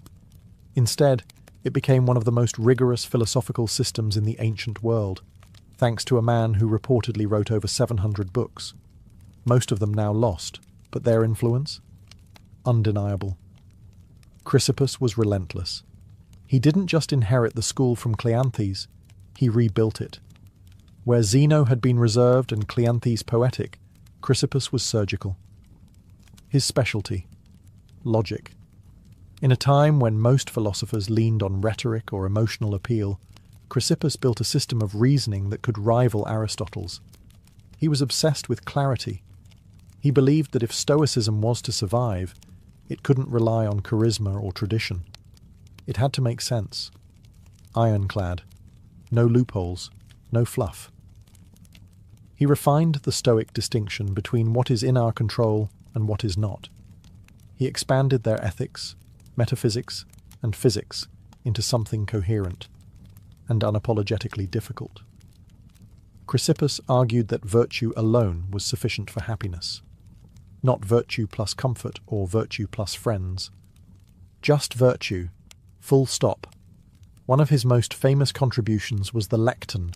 Instead, it became one of the most rigorous philosophical systems in the ancient world, thanks to a man who reportedly wrote over 700 books. Most of them now lost, but their influence? Undeniable. Chrysippus was relentless. He didn't just inherit the school from Cleanthes, he rebuilt it. Where Zeno had been reserved and Cleanthes poetic, Chrysippus was surgical. His specialty: logic. In a time when most philosophers leaned on rhetoric or emotional appeal, Chrysippus built a system of reasoning that could rival Aristotle's. He was obsessed with clarity. He believed that if Stoicism was to survive, it couldn't rely on charisma or tradition. It had to make sense. Ironclad. No loopholes. No fluff. He refined the Stoic distinction between what is in our control and what is not. He expanded their ethics, metaphysics, and physics into something coherent and unapologetically difficult. Chrysippus argued that virtue alone was sufficient for happiness, not virtue plus comfort or virtue plus friends. Just virtue, full stop. One of his most famous contributions was the lecton,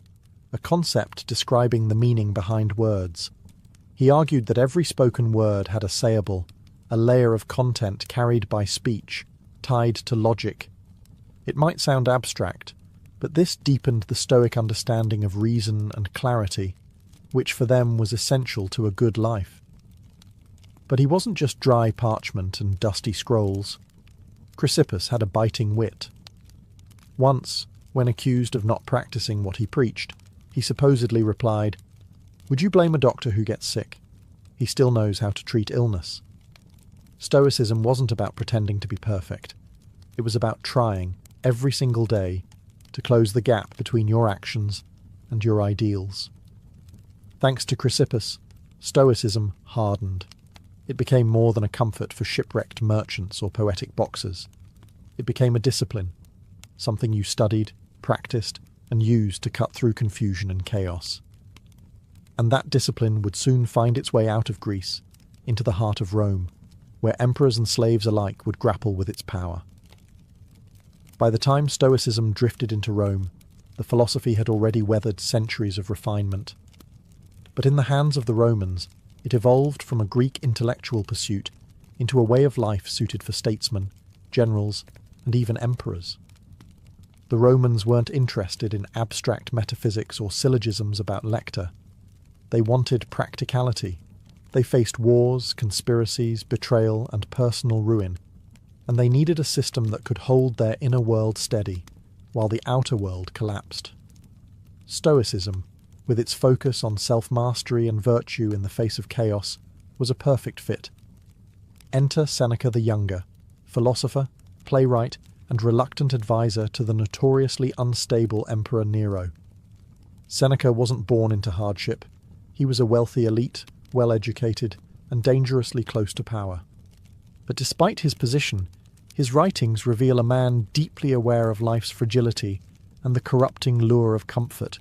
a concept describing the meaning behind words. He argued that every spoken word had a sayable, a layer of content carried by speech, tied to logic. It might sound abstract, but this deepened the Stoic understanding of reason and clarity, which for them was essential to a good life. But he wasn't just dry parchment and dusty scrolls. Chrysippus had a biting wit. Once, when accused of not practicing what he preached, he supposedly replied, "Would you blame a doctor who gets sick? He still knows how to treat illness." Stoicism wasn't about pretending to be perfect. It was about trying, every single day, to close the gap between your actions and your ideals. Thanks to Chrysippus, Stoicism hardened. It became more than a comfort for shipwrecked merchants or poetic boxers. It became a discipline, something you studied, practiced, and used to cut through confusion and chaos. And that discipline would soon find its way out of Greece, into the heart of Rome, where emperors and slaves alike would grapple with its power. By the time Stoicism drifted into Rome, the philosophy had already weathered centuries of refinement. But in the hands of the Romans, it evolved from a Greek intellectual pursuit into a way of life suited for statesmen, generals, and even emperors. The Romans weren't interested in abstract metaphysics or syllogisms about lector. They wanted practicality. They faced wars, conspiracies, betrayal, and personal ruin, and they needed a system that could hold their inner world steady while the outer world collapsed. Stoicism, with its focus on self-mastery and virtue in the face of chaos, was a perfect fit. Enter Seneca the Younger, philosopher, playwright, and reluctant advisor to the notoriously unstable Emperor Nero. Seneca wasn't born into hardship. He was a wealthy elite, well-educated, and dangerously close to power. But despite his position, his writings reveal a man deeply aware of life's fragility and the corrupting lure of comfort.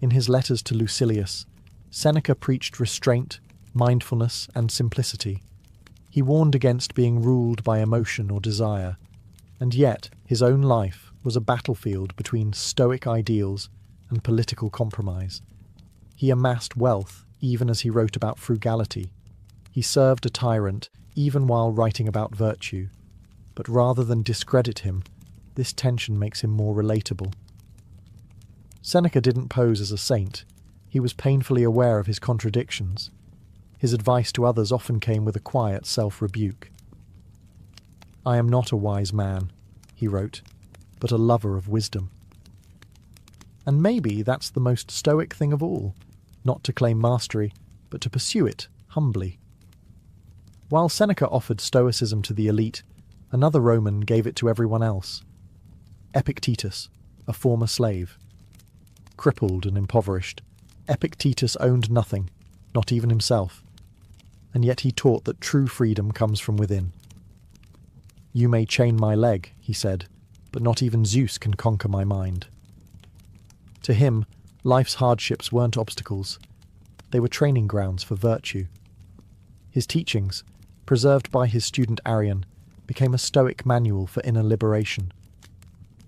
In his letters to Lucilius, Seneca preached restraint, mindfulness, and simplicity. He warned against being ruled by emotion or desire, and yet his own life was a battlefield between Stoic ideals and political compromise. He amassed wealth even as he wrote about frugality. He served a tyrant even while writing about virtue. But rather than discredit him, this tension makes him more relatable. Seneca didn't pose as a saint. He was painfully aware of his contradictions. His advice to others often came with a quiet self-rebuke. "I am not a wise man," he wrote, "but a lover of wisdom." And maybe that's the most Stoic thing of all, not to claim mastery, but to pursue it humbly. While Seneca offered Stoicism to the elite, another Roman gave it to everyone else. Epictetus, a former slave. Crippled and impoverished, Epictetus owned nothing, not even himself, and yet he taught that true freedom comes from within. "You may chain my leg," he said, "but not even Zeus can conquer my mind." To him, life's hardships weren't obstacles. They were training grounds for virtue. His teachings, preserved by his student Arrian, became a Stoic manual for inner liberation.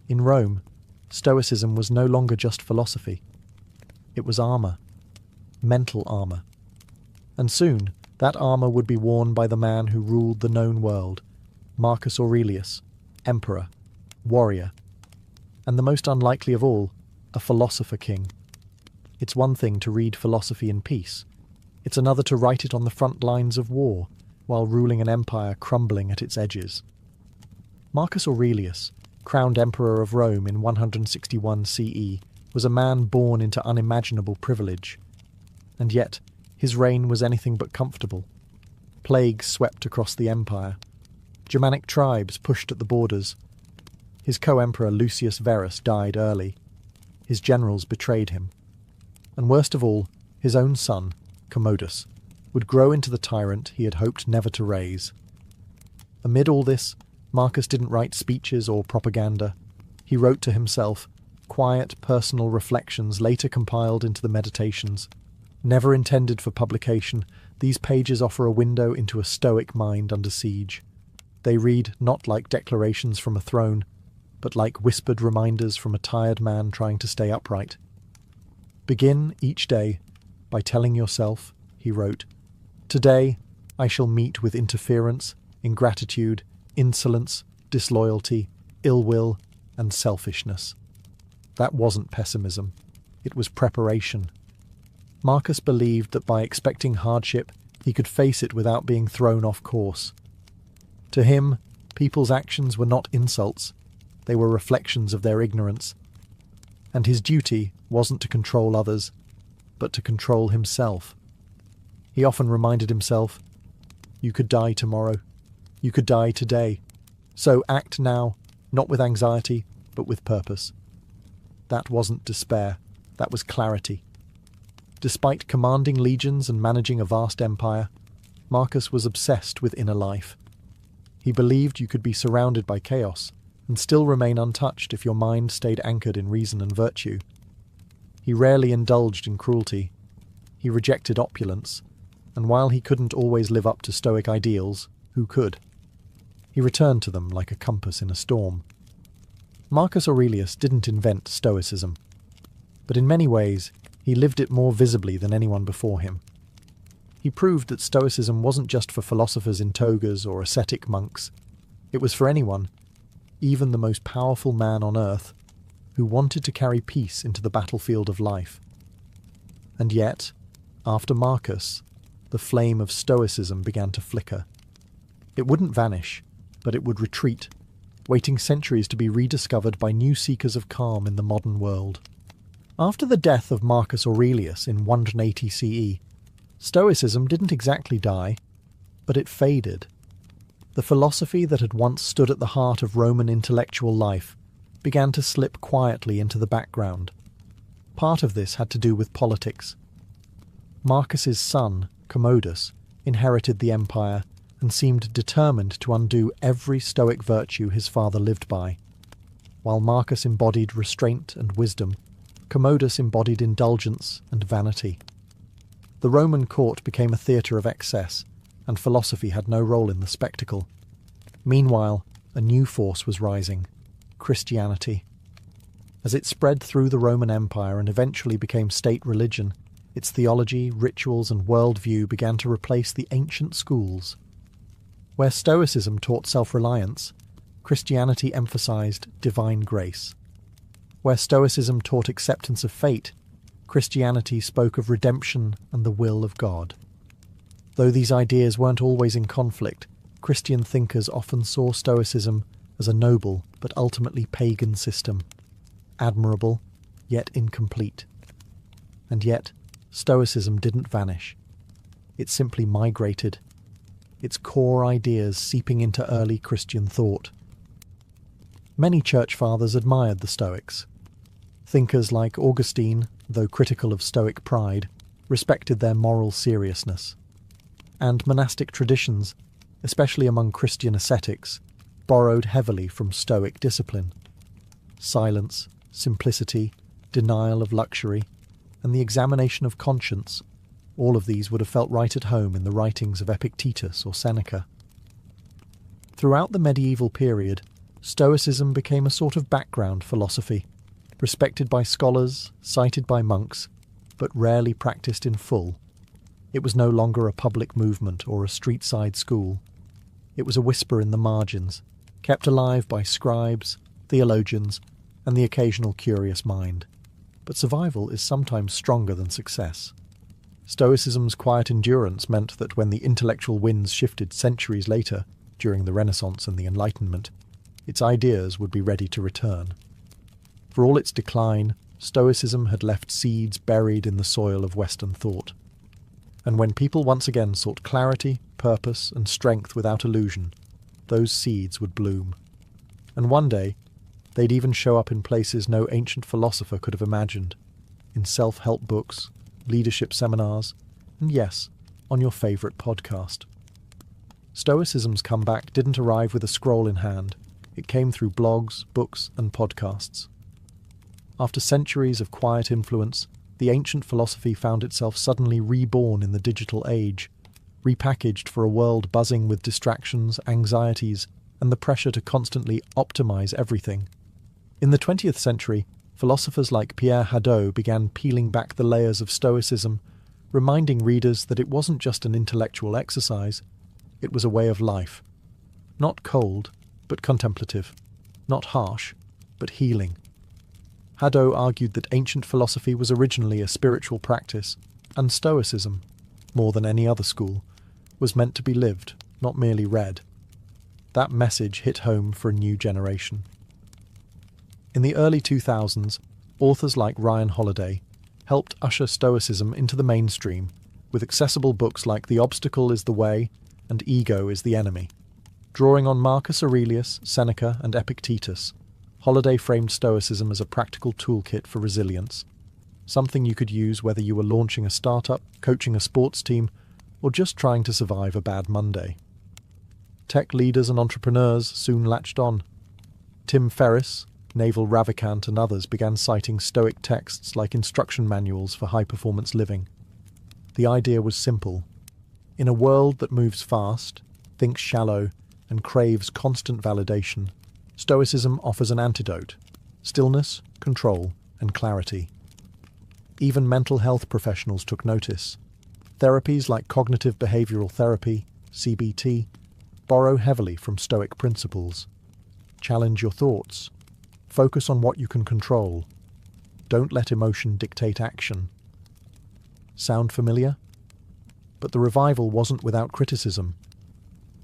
In Rome, Stoicism was no longer just philosophy. It was armour, mental armour. And soon, that armour would be worn by the man who ruled the known world, Marcus Aurelius, emperor, warrior, and the most unlikely of all, a philosopher king. It's one thing to read philosophy in peace. It's another to write it on the front lines of war, while ruling an empire crumbling at its edges. Marcus Aurelius, crowned emperor of Rome in 161 CE, was a man born into unimaginable privilege. And yet, His reign was anything but comfortable. Plagues swept across the empire. Germanic tribes pushed at the borders. His co-emperor Lucius Verus died early. His generals betrayed him. And worst of all, his own son, Commodus, would grow into the tyrant he had hoped never to raise. Amid all this, Marcus didn't write speeches or propaganda. He wrote to himself, quiet, personal reflections later compiled into the Meditations. Never intended for publication, these pages offer a window into a Stoic mind under siege. They read not like declarations from a throne, but like whispered reminders from a tired man trying to stay upright. Begin each day by telling yourself, he wrote, "Today I shall meet with interference, ingratitude, insolence, disloyalty, ill will, and selfishness." That wasn't pessimism. It was preparation. Marcus believed that by expecting hardship, he could face it without being thrown off course. To him, people's actions were not insults. They were reflections of their ignorance. And his duty wasn't to control others, but to control himself. He often reminded himself, "You could die tomorrow. You could die today. So act now, not with anxiety, but with purpose." That wasn't despair. That was clarity. Despite commanding legions and managing a vast empire, Marcus was obsessed with inner life. He believed you could be surrounded by chaos and still remain untouched if your mind stayed anchored in reason and virtue. He rarely indulged in cruelty. He rejected opulence, and while he couldn't always live up to Stoic ideals, who could? He returned to them like a compass in a storm. Marcus Aurelius didn't invent Stoicism, but in many ways he lived it more visibly than anyone before him. He proved that Stoicism wasn't just for philosophers in togas or ascetic monks. It was for anyone, even the most powerful man on earth, who wanted to carry peace into the battlefield of life. And yet, after Marcus, the flame of Stoicism began to flicker. It wouldn't vanish, but it would retreat, waiting centuries to be rediscovered by new seekers of calm in the modern world. After the death of Marcus Aurelius in 180 CE, Stoicism didn't exactly die, but it faded. The philosophy that had once stood at the heart of Roman intellectual life began to slip quietly into the background. Part of this had to do with politics. Marcus's son, Commodus, inherited the empire and seemed determined to undo every Stoic virtue his father lived by. While Marcus embodied restraint and wisdom, Commodus embodied indulgence and vanity. The Roman court became a theatre of excess, and philosophy had no role in the spectacle. Meanwhile, a new force was rising: Christianity. As it spread through the Roman Empire and eventually became state religion, its theology, rituals, and worldview began to replace the ancient schools. Where Stoicism taught self-reliance, Christianity emphasized divine grace. Where Stoicism taught acceptance of fate, Christianity spoke of redemption and the will of God. Though these ideas weren't always in conflict, Christian thinkers often saw Stoicism as a noble but ultimately pagan system, admirable, yet incomplete. And yet, Stoicism didn't vanish. It simply migrated, its core ideas seeping into early Christian thought. Many church fathers admired the Stoics. Thinkers like Augustine, though critical of Stoic pride, respected their moral seriousness. And monastic traditions, especially among Christian ascetics, borrowed heavily from Stoic discipline. Silence, simplicity, denial of luxury, and the examination of conscience, all of these would have felt right at home in the writings of Epictetus or Seneca. Throughout the medieval period, Stoicism became a sort of background philosophy, respected by scholars, cited by monks, but rarely practiced in full. It was no longer a public movement or a street-side school. It was a whisper in the margins, kept alive by scribes, theologians, and the occasional curious mind. But survival is sometimes stronger than success. Stoicism's quiet endurance meant that when the intellectual winds shifted centuries later, during the Renaissance and the Enlightenment, its ideas would be ready to return. For all its decline, Stoicism had left seeds buried in the soil of Western thought. And when people once again sought clarity, purpose, and strength without illusion, those seeds would bloom. And one day, they'd even show up in places no ancient philosopher could have imagined, in self-help books, leadership seminars, and yes, on your favourite podcast. Stoicism's comeback didn't arrive with a scroll in hand. It came through blogs, books, and podcasts. After centuries of quiet influence, the ancient philosophy found itself suddenly reborn in the digital age, repackaged for a world buzzing with distractions, anxieties, and the pressure to constantly optimize everything. In the 20th century, philosophers like Pierre Hadot began peeling back the layers of Stoicism, reminding readers that it wasn't just an intellectual exercise, it was a way of life. Not cold, but contemplative. Not harsh, but healing. Hadot argued that ancient philosophy was originally a spiritual practice, and Stoicism, more than any other school, was meant to be lived, not merely read. That message hit home for a new generation. In the early 2000s, authors like Ryan Holiday helped usher Stoicism into the mainstream with accessible books like The Obstacle is the Way and Ego is the Enemy. Drawing on Marcus Aurelius, Seneca, and Epictetus, Holiday framed Stoicism as a practical toolkit for resilience, something you could use whether you were launching a startup, coaching a sports team, or just trying to survive a bad Monday. Tech leaders and entrepreneurs soon latched on. Tim Ferriss, Naval Ravikant, and others began citing Stoic texts like instruction manuals for high-performance living. The idea was simple. In a world that moves fast, thinks shallow, and craves constant validation, Stoicism offers an antidote: stillness, control, and clarity. Even mental health professionals took notice. Therapies like cognitive behavioral therapy, CBT, borrow heavily from Stoic principles. Challenge your thoughts. Focus on what you can control. Don't let emotion dictate action. Sound familiar? But the revival wasn't without criticism.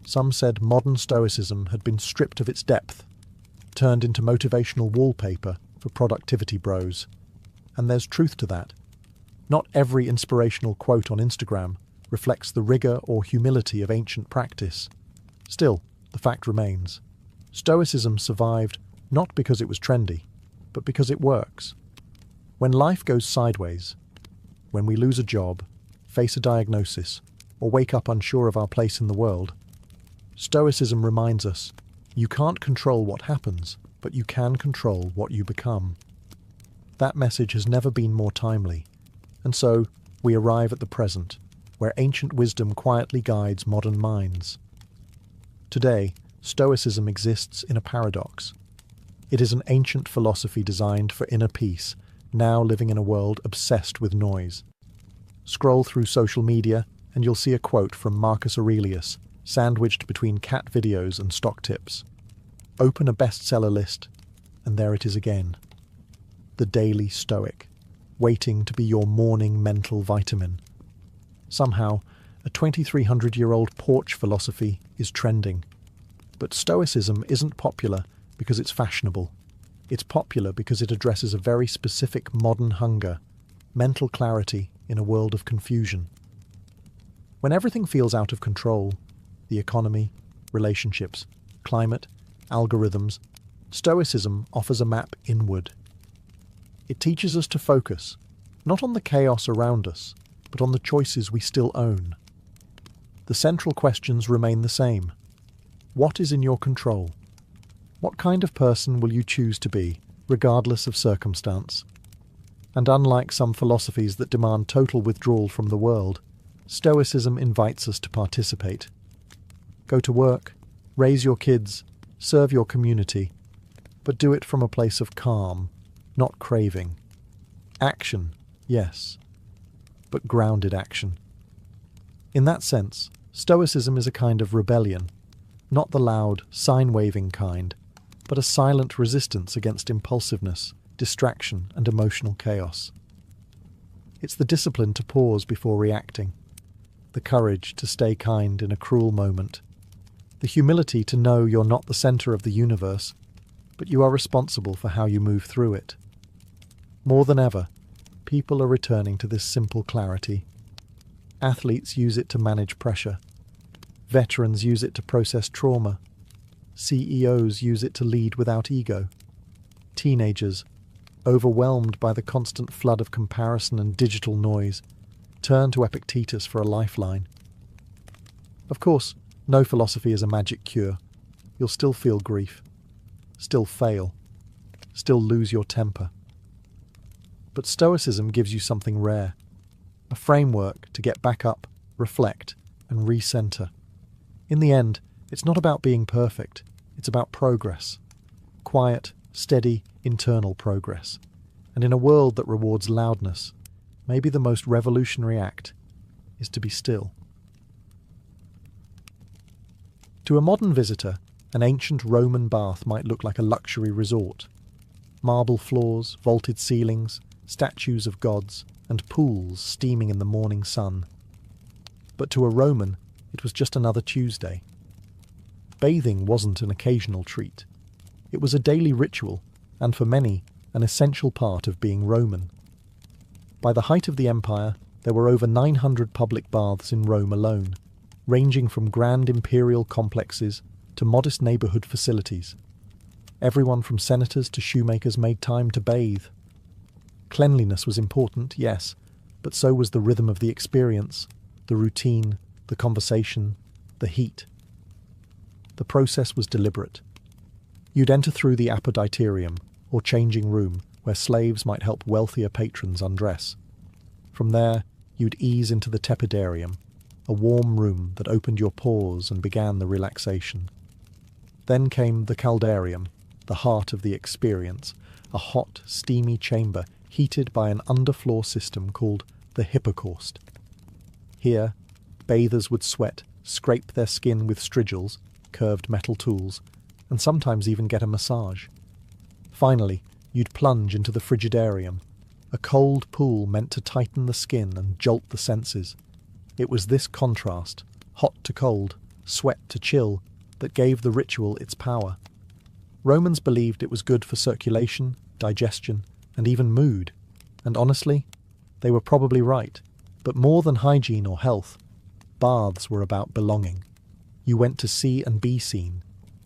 Some said modern Stoicism had been stripped of its depth, turned into motivational wallpaper for productivity bros. And there's truth to that. Not every inspirational quote on Instagram reflects the rigour or humility of ancient practice. Still, the fact remains. Stoicism survived not because it was trendy, but because it works. When life goes sideways, when we lose a job, face a diagnosis, or wake up unsure of our place in the world, Stoicism reminds us, you can't control what happens, but you can control what you become. That message has never been more timely, and so we arrive at the present, where ancient wisdom quietly guides modern minds. Today, Stoicism exists in a paradox. It is an ancient philosophy designed for inner peace, now living in a world obsessed with noise. Scroll through social media and you'll see a quote from Marcus Aurelius, sandwiched between cat videos and stock tips. Open a bestseller list, and there it is again. The Daily Stoic, waiting to be your morning mental vitamin. Somehow, a 2,300-year-old porch philosophy is trending. But Stoicism isn't popular because it's fashionable. It's popular because it addresses a very specific modern hunger, mental clarity in a world of confusion. When everything feels out of control, the economy, relationships, climate, algorithms, Stoicism offers a map inward. It teaches us to focus, not on the chaos around us, but on the choices we still own. The central questions remain the same. What is in your control? What kind of person will you choose to be, regardless of circumstance? And unlike some philosophies that demand total withdrawal from the world, Stoicism invites us to participate. Go to work, raise your kids, serve your community, but do it from a place of calm, not craving. Action, yes, but grounded action. In that sense, Stoicism is a kind of rebellion, not the loud, sign-waving kind, but a silent resistance against impulsiveness, distraction, and emotional chaos. It's the discipline to pause before reacting, the courage to stay kind in a cruel moment, the humility to know you're not the center of the universe, but you are responsible for how you move through it. More than ever, people are returning to this simple clarity. Athletes use it to manage pressure. Veterans use it to process trauma. CEOs use it to lead without ego. Teenagers, overwhelmed by the constant flood of comparison and digital noise, turn to Epictetus for a lifeline. Of course, no philosophy is a magic cure. You'll still feel grief, still fail, still lose your temper. But Stoicism gives you something rare, a framework to get back up, reflect, and recenter. In the end, it's not about being perfect, it's about progress. Quiet, steady, internal progress. And in a world that rewards loudness, maybe the most revolutionary act is to be still. To a modern visitor, an ancient Roman bath might look like a luxury resort. Marble floors, vaulted ceilings, statues of gods, and pools steaming in the morning sun. But to a Roman, it was just another Tuesday. Bathing wasn't an occasional treat. It was a daily ritual, and for many, an essential part of being Roman. By the height of the empire, there were over 900 public baths in Rome alone, ranging from grand imperial complexes to modest neighbourhood facilities. Everyone from senators to shoemakers made time to bathe. Cleanliness was important, yes, but so was the rhythm of the experience, the routine, the conversation, the heat. The process was deliberate. You'd enter through the apoditerium, or changing room, where slaves might help wealthier patrons undress. From there, you'd ease into the tepidarium, a warm room that opened your pores and began the relaxation. Then came the caldarium, the heart of the experience, a hot, steamy chamber heated by an underfloor system called the hypocaust. Here, bathers would sweat, scrape their skin with strigils, curved metal tools, and sometimes even get a massage. Finally, you'd plunge into the frigidarium, a cold pool meant to tighten the skin and jolt the senses. It was this contrast, hot to cold, sweat to chill, that gave the ritual its power. Romans believed it was good for circulation, digestion, and even mood, and honestly, they were probably right. But more than hygiene or health, baths were about belonging. You went to see and be seen.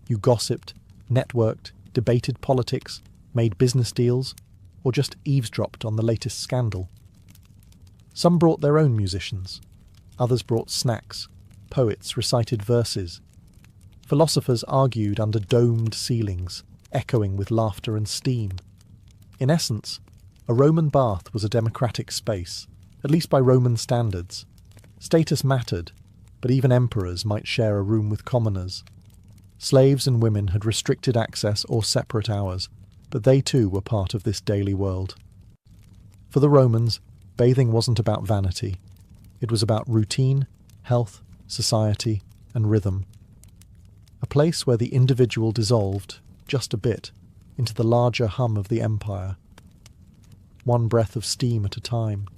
You gossiped, networked, debated politics, made business deals, or just eavesdropped on the latest scandal. Some brought their own musicians. Others brought snacks. Poets recited verses. Philosophers argued under domed ceilings, echoing with laughter and steam. In essence, a Roman bath was a democratic space, at least by Roman standards. Status mattered, but even emperors might share a room with commoners. Slaves and women had restricted access or separate hours, but they too were part of this daily world. For the Romans, bathing wasn't about vanity. It was about routine, health, society, and rhythm. A place where the individual dissolved, just a bit, into the larger hum of the empire. One breath of steam at a time.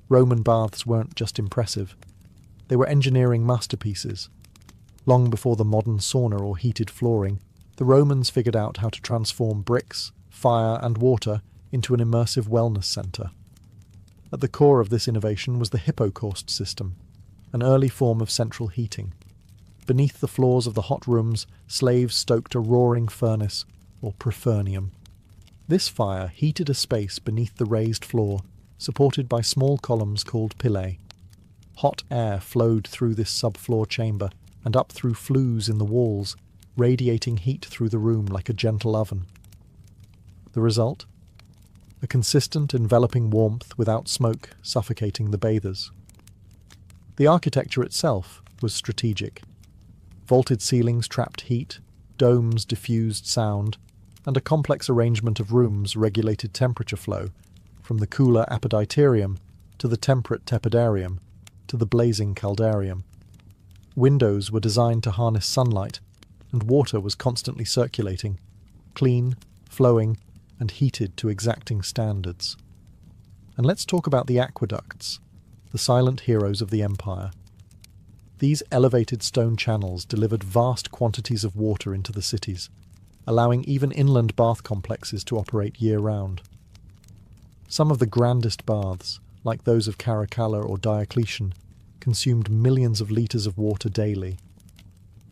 Roman baths weren't just impressive. They were engineering masterpieces. Long before the modern sauna or heated flooring, the Romans figured out how to transform bricks, fire, and water into an immersive wellness centre. At the core of this innovation was the hypocaust system, an early form of central heating. Beneath the floors of the hot rooms, slaves stoked a roaring furnace, or prefernium. This fire heated a space beneath the raised floor, supported by small columns called pillae. Hot air flowed through this subfloor chamber and up through flues in the walls, radiating heat through the room like a gentle oven. The result? A consistent, enveloping warmth without smoke suffocating the bathers. The architecture itself was strategic. Vaulted ceilings trapped heat, domes diffused sound, and a complex arrangement of rooms regulated temperature flow, from the cooler apoditerium to the temperate tepidarium to the blazing caldarium. Windows were designed to harness sunlight, and water was constantly circulating, clean, flowing, and heated to exacting standards. And let's talk about the aqueducts, the silent heroes of the empire. These elevated stone channels delivered vast quantities of water into the cities, allowing even inland bath complexes to operate year-round. Some of the grandest baths, like those of Caracalla or Diocletian, consumed millions of litres of water daily.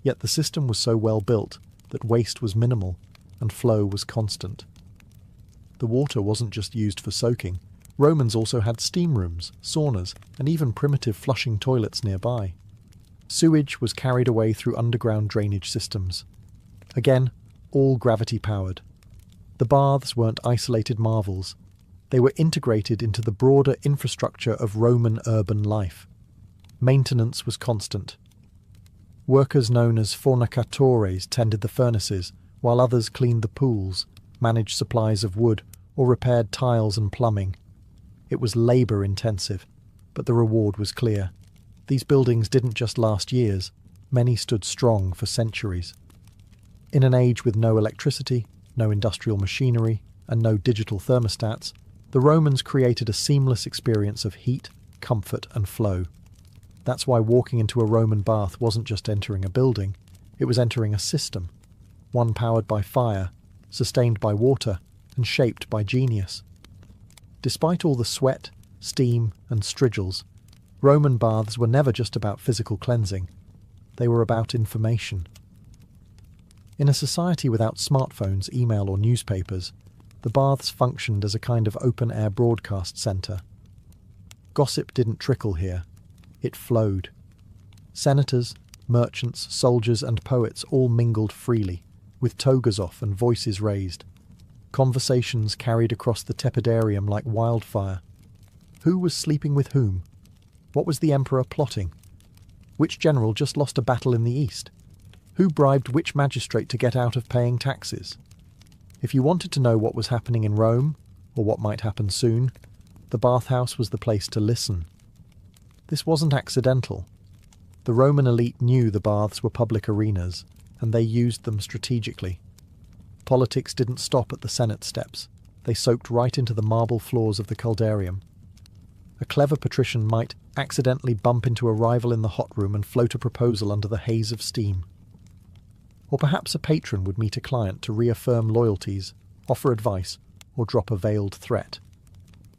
Yet the system was so well built that waste was minimal and flow was constant. The water wasn't just used for soaking. Romans also had steam rooms, saunas, and even primitive flushing toilets nearby. Sewage was carried away through underground drainage systems. Again, all gravity-powered. The baths weren't isolated marvels. They were integrated into the broader infrastructure of Roman urban life. Maintenance was constant. Workers known as fornicatores tended the furnaces, while others cleaned the pools, managed supplies of wood, or repaired tiles and plumbing. It was labour-intensive, but the reward was clear. These buildings didn't just last years, many stood strong for centuries. In an age with no electricity, no industrial machinery, and no digital thermostats, the Romans created a seamless experience of heat, comfort, and flow. That's why walking into a Roman bath wasn't just entering a building, it was entering a system, one powered by fire, sustained by water, and shaped by genius. Despite all the sweat, steam, and strigils, Roman baths were never just about physical cleansing. They were about information. In a society without smartphones, email, or newspapers, the baths functioned as a kind of open-air broadcast centre. Gossip didn't trickle here. It flowed. Senators, merchants, soldiers, and poets all mingled freely, with togas off and voices raised. Conversations carried across the tepidarium like wildfire. Who was sleeping with whom? What was the emperor plotting? Which general just lost a battle in the east? Who bribed which magistrate to get out of paying taxes? If you wanted to know what was happening in Rome, or what might happen soon, the bathhouse was the place to listen. This wasn't accidental. The Roman elite knew the baths were public arenas, and they used them strategically. Politics didn't stop at the Senate steps. They soaked right into the marble floors of the caldarium. A clever patrician might accidentally bump into a rival in the hot room and float a proposal under the haze of steam. Or perhaps a patron would meet a client to reaffirm loyalties, offer advice, or drop a veiled threat,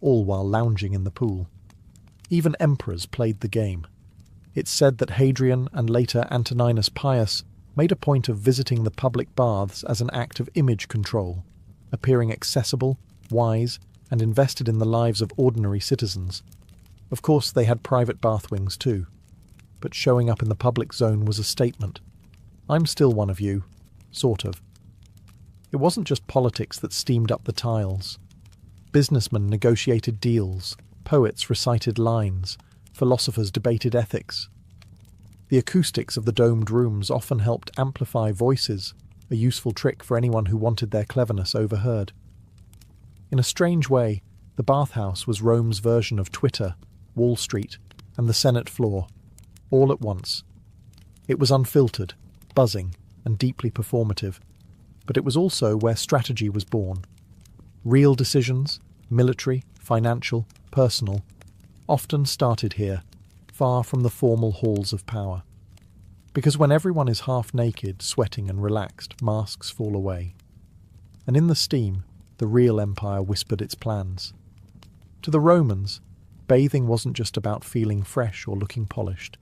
all while lounging in the pool. Even emperors played the game. It's said that Hadrian and later Antoninus Pius made a point of visiting the public baths as an act of image control, appearing accessible, wise, and invested in the lives of ordinary citizens. Of course, they had private bath wings too, but showing up in the public zone was a statement. I'm still one of you, sort of. It wasn't just politics that steamed up the tiles. Businessmen negotiated deals, poets recited lines, philosophers debated ethics. The acoustics of the domed rooms often helped amplify voices, a useful trick for anyone who wanted their cleverness overheard. In a strange way, the bathhouse was Rome's version of Twitter, Wall Street, and the Senate floor, all at once. It was unfiltered, buzzing, and deeply performative, but it was also where strategy was born. Real decisions, military, financial, personal, often started here, far from the formal halls of power. Because when everyone is half naked, sweating and relaxed, masks fall away. And in the steam, the real empire whispered its plans. To the Romans, bathing wasn't just about feeling fresh or looking polished.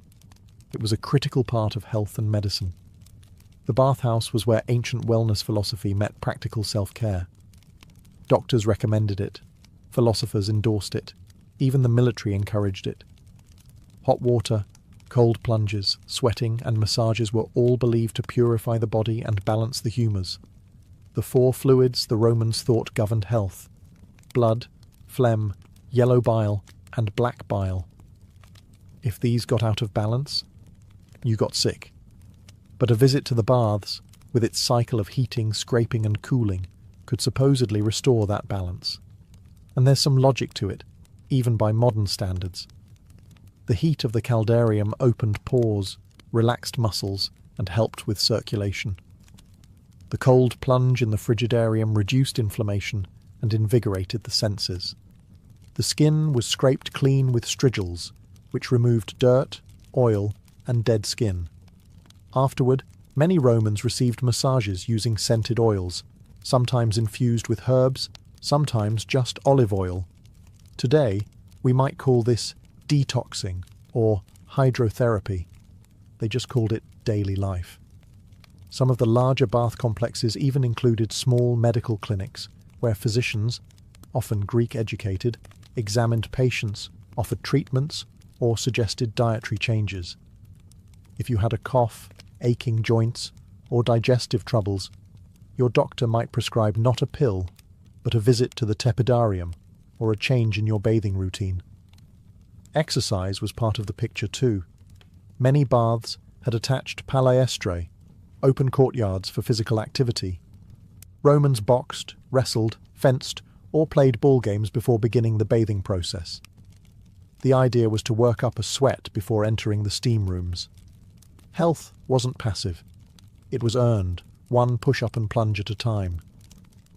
It was a critical part of health and medicine. The bathhouse was where ancient wellness philosophy met practical self-care. Doctors recommended it. Philosophers endorsed it. Even the military encouraged it. Hot water, cold plunges, sweating, and massages were all believed to purify the body and balance the humours. The four fluids the Romans thought governed health: blood, phlegm, yellow bile, and black bile. If these got out of balance, you got sick. But a visit to the baths, with its cycle of heating, scraping, and cooling, could supposedly restore that balance. And there's some logic to it, even by modern standards. The heat of the caldarium opened pores, relaxed muscles, and helped with circulation. The cold plunge in the frigidarium reduced inflammation and invigorated the senses. The skin was scraped clean with strigils, which removed dirt, oil, and dead skin. Afterward, many Romans received massages using scented oils, sometimes infused with herbs, sometimes just olive oil. Today, We might call this detoxing or hydrotherapy. They just called it daily life. Some of the larger bath complexes even included small medical clinics where physicians, often Greek-educated, examined patients, offered treatments, or suggested dietary changes. If you had a cough, aching joints, or digestive troubles, your doctor might prescribe not a pill, but a visit to the tepidarium or a change in your bathing routine. Exercise was part of the picture too. Many baths had attached palestra, open courtyards for physical activity. Romans boxed, wrestled, fenced, or played ball games before beginning the bathing process. The idea was to work up a sweat before entering the steam rooms. Health wasn't passive. It was earned, one push-up and plunge at a time.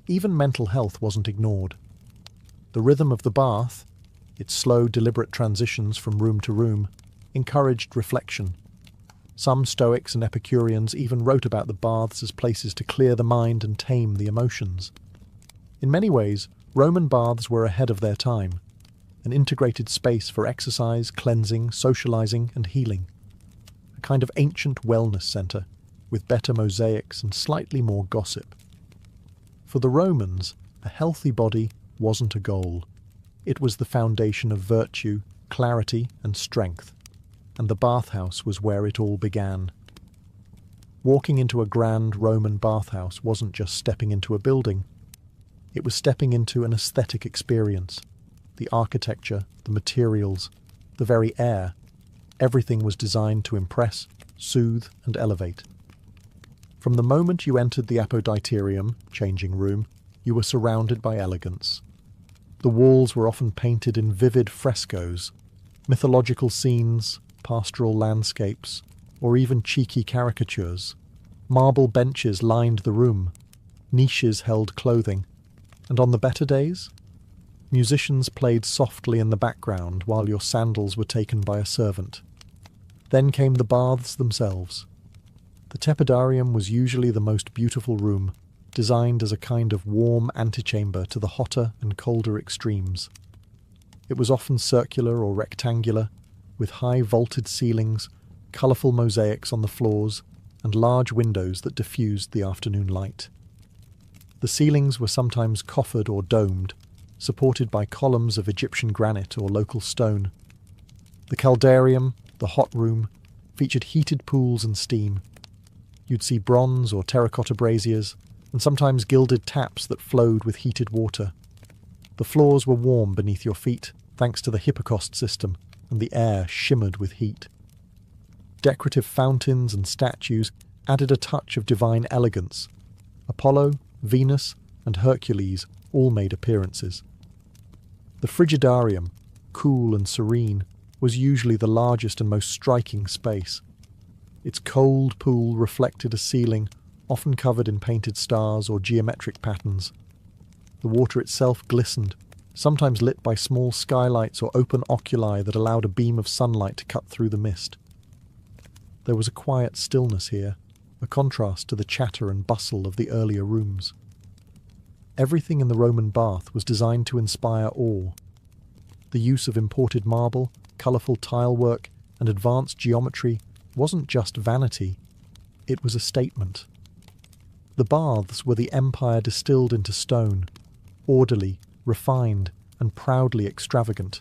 Even mental health wasn't ignored. The rhythm of the bath, its slow, deliberate transitions from room to room, encouraged reflection. Some Stoics and Epicureans even wrote about the baths as places to clear the mind and tame the emotions. In many ways, Roman baths were ahead of their time, an integrated space for exercise, cleansing, socializing, and healing. A kind of ancient wellness centre, with better mosaics and slightly more gossip. For the Romans, a healthy body wasn't a goal. It was the foundation of virtue, clarity, and strength. And the bathhouse was where it all began. Walking into a grand Roman bathhouse wasn't just stepping into a building. It was stepping into an aesthetic experience. The architecture, the materials, the very air, everything was designed to impress, soothe, and elevate. From the moment you entered the apoditerium, changing room, you were surrounded by elegance. The walls were often painted in vivid frescoes, mythological scenes, pastoral landscapes, or even cheeky caricatures. Marble benches lined the room, niches held clothing, and on the better days, musicians played softly in the background while your sandals were taken by a servant. Then came the baths themselves. The tepidarium was usually the most beautiful room, designed as a kind of warm antechamber to the hotter and colder extremes. It was often circular or rectangular, with high vaulted ceilings, colourful mosaics on the floors, and large windows that diffused the afternoon light. The ceilings were sometimes coffered or domed, supported by columns of Egyptian granite or local stone. The caldarium, the hot room, featured heated pools and steam. You'd see bronze or terracotta braziers, and sometimes gilded taps that flowed with heated water. The floors were warm beneath your feet, thanks to the hypocaust system, and the air shimmered with heat. Decorative fountains and statues added a touch of divine elegance. Apollo, Venus, and Hercules all made appearances. The frigidarium, cool and serene, was usually the largest and most striking space. Its cold pool reflected a ceiling often covered in painted stars or geometric patterns. The water itself glistened, sometimes lit by small skylights or open oculi that allowed a beam of sunlight to cut through the mist. There was a quiet stillness here, a contrast to the chatter and bustle of the earlier rooms. Everything in the Roman bath was designed to inspire awe. The use of imported marble, colourful tilework, and advanced geometry wasn't just vanity, it was a statement. The baths were the empire distilled into stone, orderly, refined, and proudly extravagant.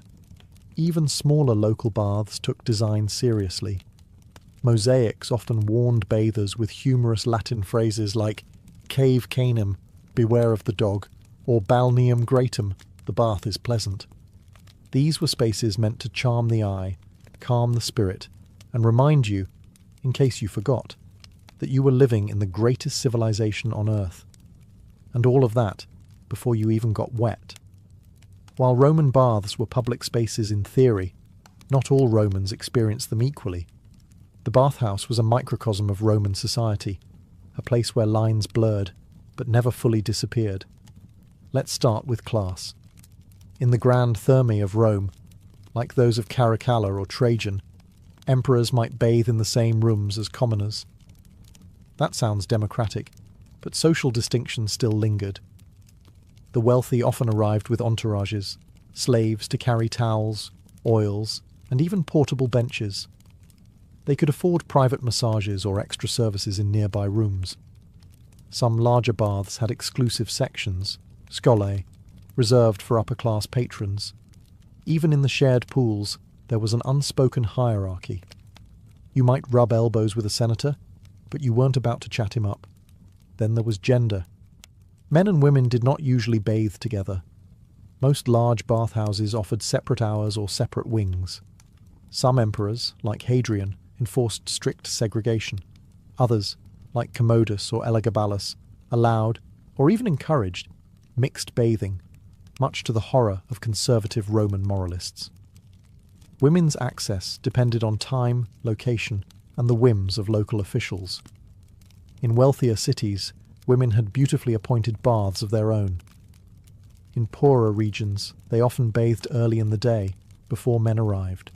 Even smaller local baths took design seriously. Mosaics often warned bathers with humorous Latin phrases like cave canem, beware of the dog, or balneum gratum, the bath is pleasant. These were spaces meant to charm the eye, calm the spirit, and remind you, in case you forgot, that you were living in the greatest civilization on earth. And all of that before you even got wet. While Roman baths were public spaces in theory, not all Romans experienced them equally. The bathhouse was a microcosm of Roman society, a place where lines blurred, but never fully disappeared. Let's start with class. In the grand thermae of Rome, like those of Caracalla or Trajan, emperors might bathe in the same rooms as commoners. That sounds democratic, but social distinctions still lingered. The wealthy often arrived with entourages, slaves to carry towels, oils, and even portable benches. They could afford private massages or extra services in nearby rooms. Some larger baths had exclusive sections, scolae, reserved for upper-class patrons. Even in the shared pools, there was an unspoken hierarchy. You might rub elbows with a senator, but you weren't about to chat him up. Then there was gender. Men and women did not usually bathe together. Most large bathhouses offered separate hours or separate wings. Some emperors, like Hadrian, enforced strict segregation. Others, like Commodus or Elagabalus, allowed, or even encouraged, mixed bathing, much to the horror of conservative Roman moralists. Women's access depended on time, location, and the whims of local officials. In wealthier cities, women had beautifully appointed baths of their own. In poorer regions, they often bathed early in the day, before men arrived.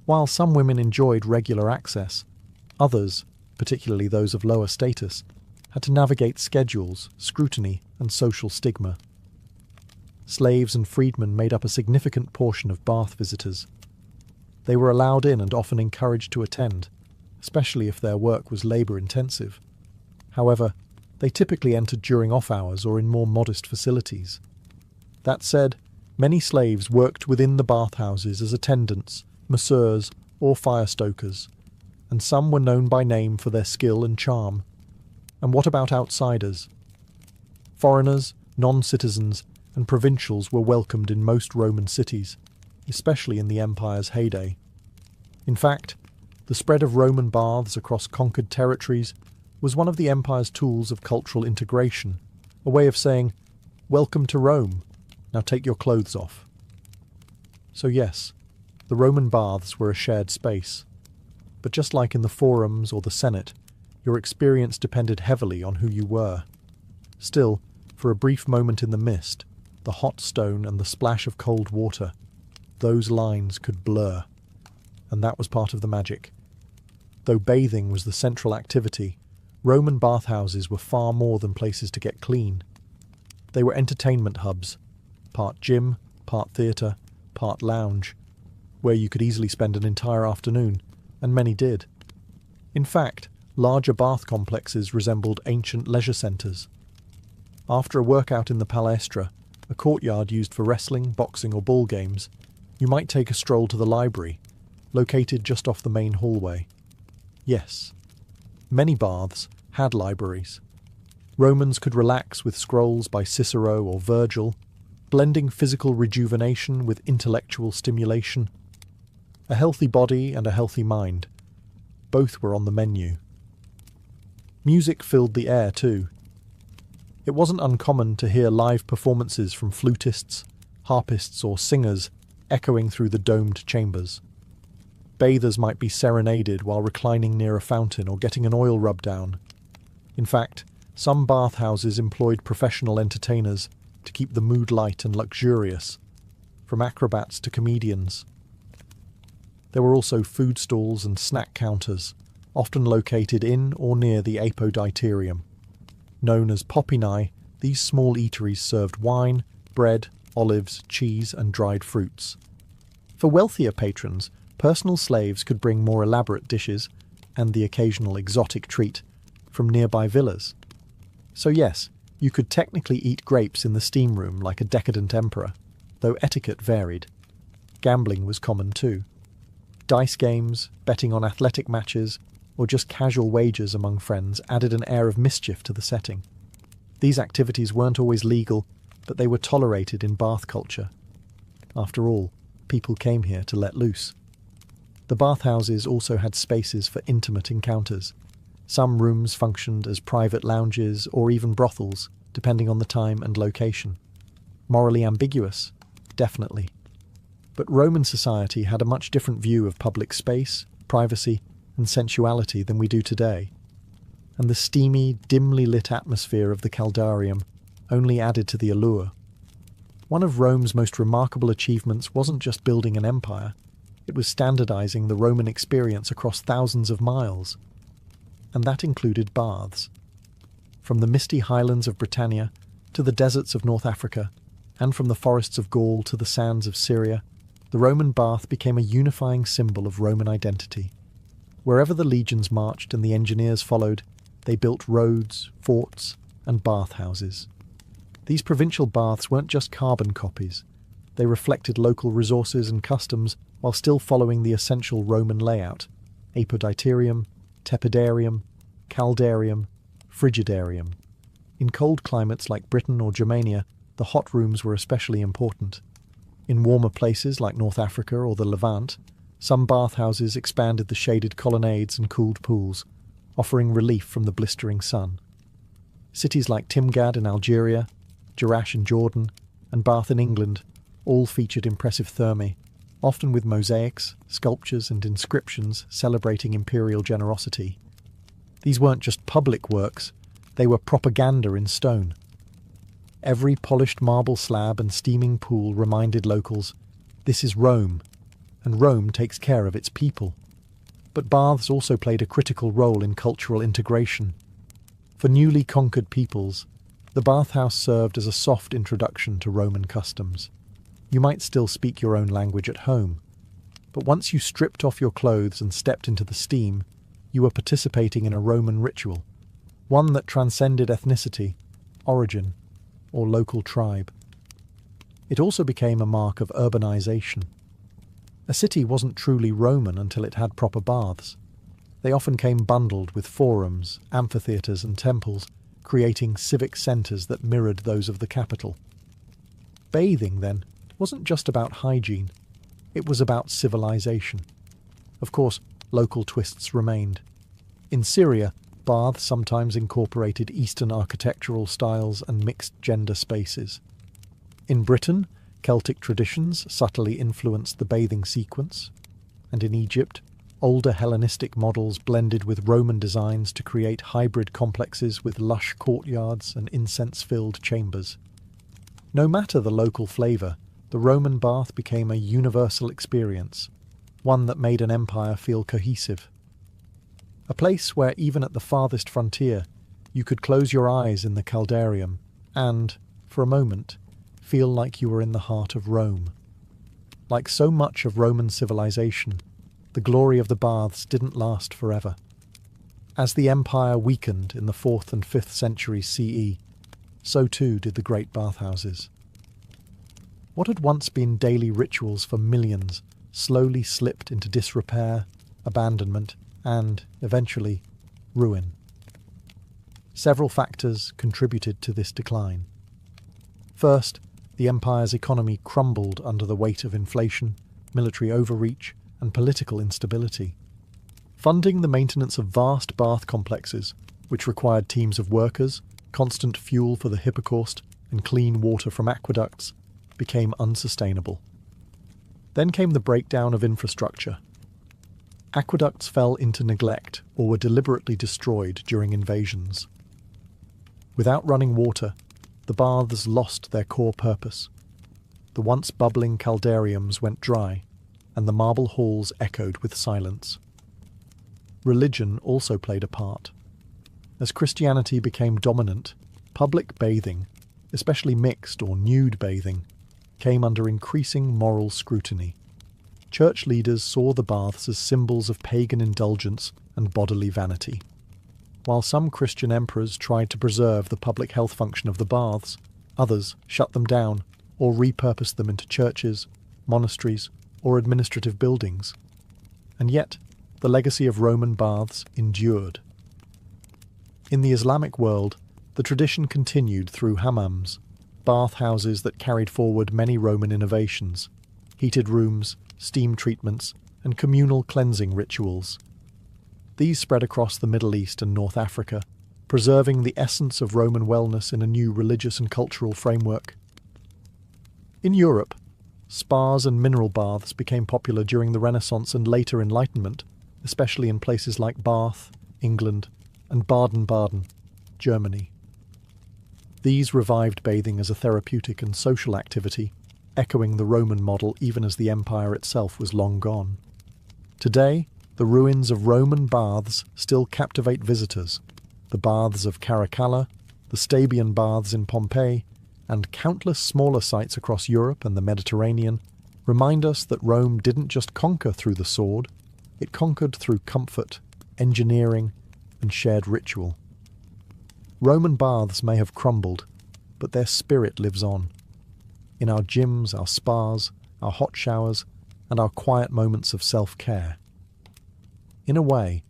While some women enjoyed regular access, others, particularly those of lower status, had to navigate schedules, scrutiny, and social stigma. Slaves and freedmen made up a significant portion of bath visitors. They were allowed in and often encouraged to attend, especially if their work was labour-intensive. However, they typically entered during off-hours or in more modest facilities. That said, many slaves worked within the bathhouses as attendants, masseurs, or fire-stokers, and some were known by name for their skill and charm. And what about outsiders? Foreigners, non-citizens, and provincials were welcomed in most Roman cities, especially in the empire's heyday. In fact, the spread of Roman baths across conquered territories was one of the empire's tools of cultural integration, a way of saying, "Welcome to Rome, now take your clothes off." So yes, the Roman baths were a shared space. But just like in the forums or the Senate, your experience depended heavily on who you were. Still, for a brief moment in the mist, the hot stone and the splash of cold water, those lines could blur. And that was part of the magic. Though bathing was the central activity, Roman bathhouses were far more than places to get clean. They were entertainment hubs, part gym, part theatre, part lounge, where you could easily spend an entire afternoon, and many did. In fact, larger bath complexes resembled ancient leisure centres. After a workout in the palestra, a courtyard used for wrestling, boxing or ball games, you might take a stroll to the library, located just off the main hallway. Yes, many baths had libraries. Romans could relax with scrolls by Cicero or Virgil, blending physical rejuvenation with intellectual stimulation. A healthy body and a healthy mind. Both were on the menu. Music filled the air too. It wasn't uncommon to hear live performances from flutists, harpists or singers echoing through the domed chambers. Bathers might be serenaded while reclining near a fountain or getting an oil rub down. In fact, some bathhouses employed professional entertainers to keep the mood light and luxurious, from acrobats to comedians. There were also food stalls and snack counters, often located in or near the apoditerium. Known as popinae, these small eateries served wine, bread, olives, cheese and dried fruits. For wealthier patrons, personal slaves could bring more elaborate dishes, and the occasional exotic treat, from nearby villas. So yes, you could technically eat grapes in the steam room like a decadent emperor, though etiquette varied. Gambling was common too. Dice games, betting on athletic matches, or just casual wagers among friends added an air of mischief to the setting. These activities weren't always legal, but they were tolerated in bath culture. After all, people came here to let loose. The bathhouses also had spaces for intimate encounters. Some rooms functioned as private lounges or even brothels, depending on the time and location. Morally ambiguous? Definitely. But Roman society had a much different view of public space, privacy, and sensuality than we do today. And the steamy, dimly lit atmosphere of the Caldarium only added to the allure. One of Rome's most remarkable achievements wasn't just building an empire, it was standardizing the Roman experience across thousands of miles. And that included baths. From the misty highlands of Britannia to the deserts of North Africa, And from the forests of Gaul to the sands of Syria, the Roman bath became a unifying symbol of Roman identity. Wherever the legions marched and the engineers followed, they built roads, forts, and bathhouses. These provincial baths weren't just carbon copies. They reflected local resources and customs while still following the essential Roman layout: apoditerium, tepidarium, caldarium, frigidarium. In cold climates like Britain or Germania, the hot rooms were especially important. In warmer places like North Africa or the Levant, some bathhouses expanded the shaded colonnades and cooled pools, offering relief from the blistering sun. Cities like Timgad in Algeria, Jerash in Jordan, and Bath in England all featured impressive thermae, often with mosaics, sculptures, and inscriptions celebrating imperial generosity. These weren't just public works, they were propaganda in stone. Every polished marble slab and steaming pool reminded locals, this is Rome, and Rome takes care of its people. But baths also played a critical role in cultural integration. For newly conquered peoples, the bathhouse served as a soft introduction to Roman customs. You might still speak your own language at home, but once you stripped off your clothes and stepped into the steam, you were participating in a Roman ritual, one that transcended ethnicity, origin, or local tribe. It also became a mark of urbanization. A city wasn't truly Roman until it had proper baths. They often came bundled with forums, amphitheatres and temples, creating civic centres that mirrored those of the capital. Bathing, then, wasn't just about hygiene, it was about civilization. Of course, local twists remained. In Syria, baths sometimes incorporated Eastern architectural styles and mixed-gender spaces. In Britain, Celtic traditions subtly influenced the bathing sequence, and in Egypt, older Hellenistic models blended with Roman designs to create hybrid complexes with lush courtyards and incense-filled chambers. No matter the local flavour, the Roman bath became a universal experience, one that made an empire feel cohesive. A place where even at the farthest frontier, you could close your eyes in the caldarium and, for a moment, feel like you were in the heart of Rome. Like so much of Roman civilization, the glory of the baths didn't last forever. As the empire weakened in the 4th and 5th centuries CE, so too did the great bathhouses. What had once been daily rituals for millions slowly slipped into disrepair, abandonment, and, eventually, ruin. Several factors contributed to this decline. First, the empire's economy crumbled under the weight of inflation, military overreach, and political instability. Funding the maintenance of vast bath complexes, which required teams of workers, constant fuel for the hypocaust, and clean water from aqueducts, became unsustainable. Then came the breakdown of infrastructure. Aqueducts fell into neglect or were deliberately destroyed during invasions. Without running water, the baths lost their core purpose. The once bubbling caldariums went dry, and the marble halls echoed with silence. Religion also played a part. As Christianity became dominant, public bathing, especially mixed or nude bathing, came under increasing moral scrutiny. Church leaders saw the baths as symbols of pagan indulgence and bodily vanity. While some Christian emperors tried to preserve the public health function of the baths, others shut them down or repurposed them into churches, monasteries, or administrative buildings. And yet, the legacy of Roman baths endured. In the Islamic world, the tradition continued through hammams, bathhouses that carried forward many Roman innovations: heated rooms, steam treatments, and communal cleansing rituals. These spread across the Middle East and North Africa, preserving the essence of Roman wellness in a new religious and cultural framework. In Europe, spas and mineral baths became popular during the Renaissance and later Enlightenment, especially in places like Bath, England, and Baden-Baden, Germany. These revived bathing as a therapeutic and social activity, echoing the Roman model even as the empire itself was long gone. Today, the ruins of Roman baths still captivate visitors. The baths of Caracalla, the Stabian baths in Pompeii, and countless smaller sites across Europe and the Mediterranean remind us that Rome didn't just conquer through the sword, it conquered through comfort, engineering, and shared ritual. Roman baths may have crumbled, but their spirit lives on. In our gyms, our spas, our hot showers, and our quiet moments of self-care. In a way,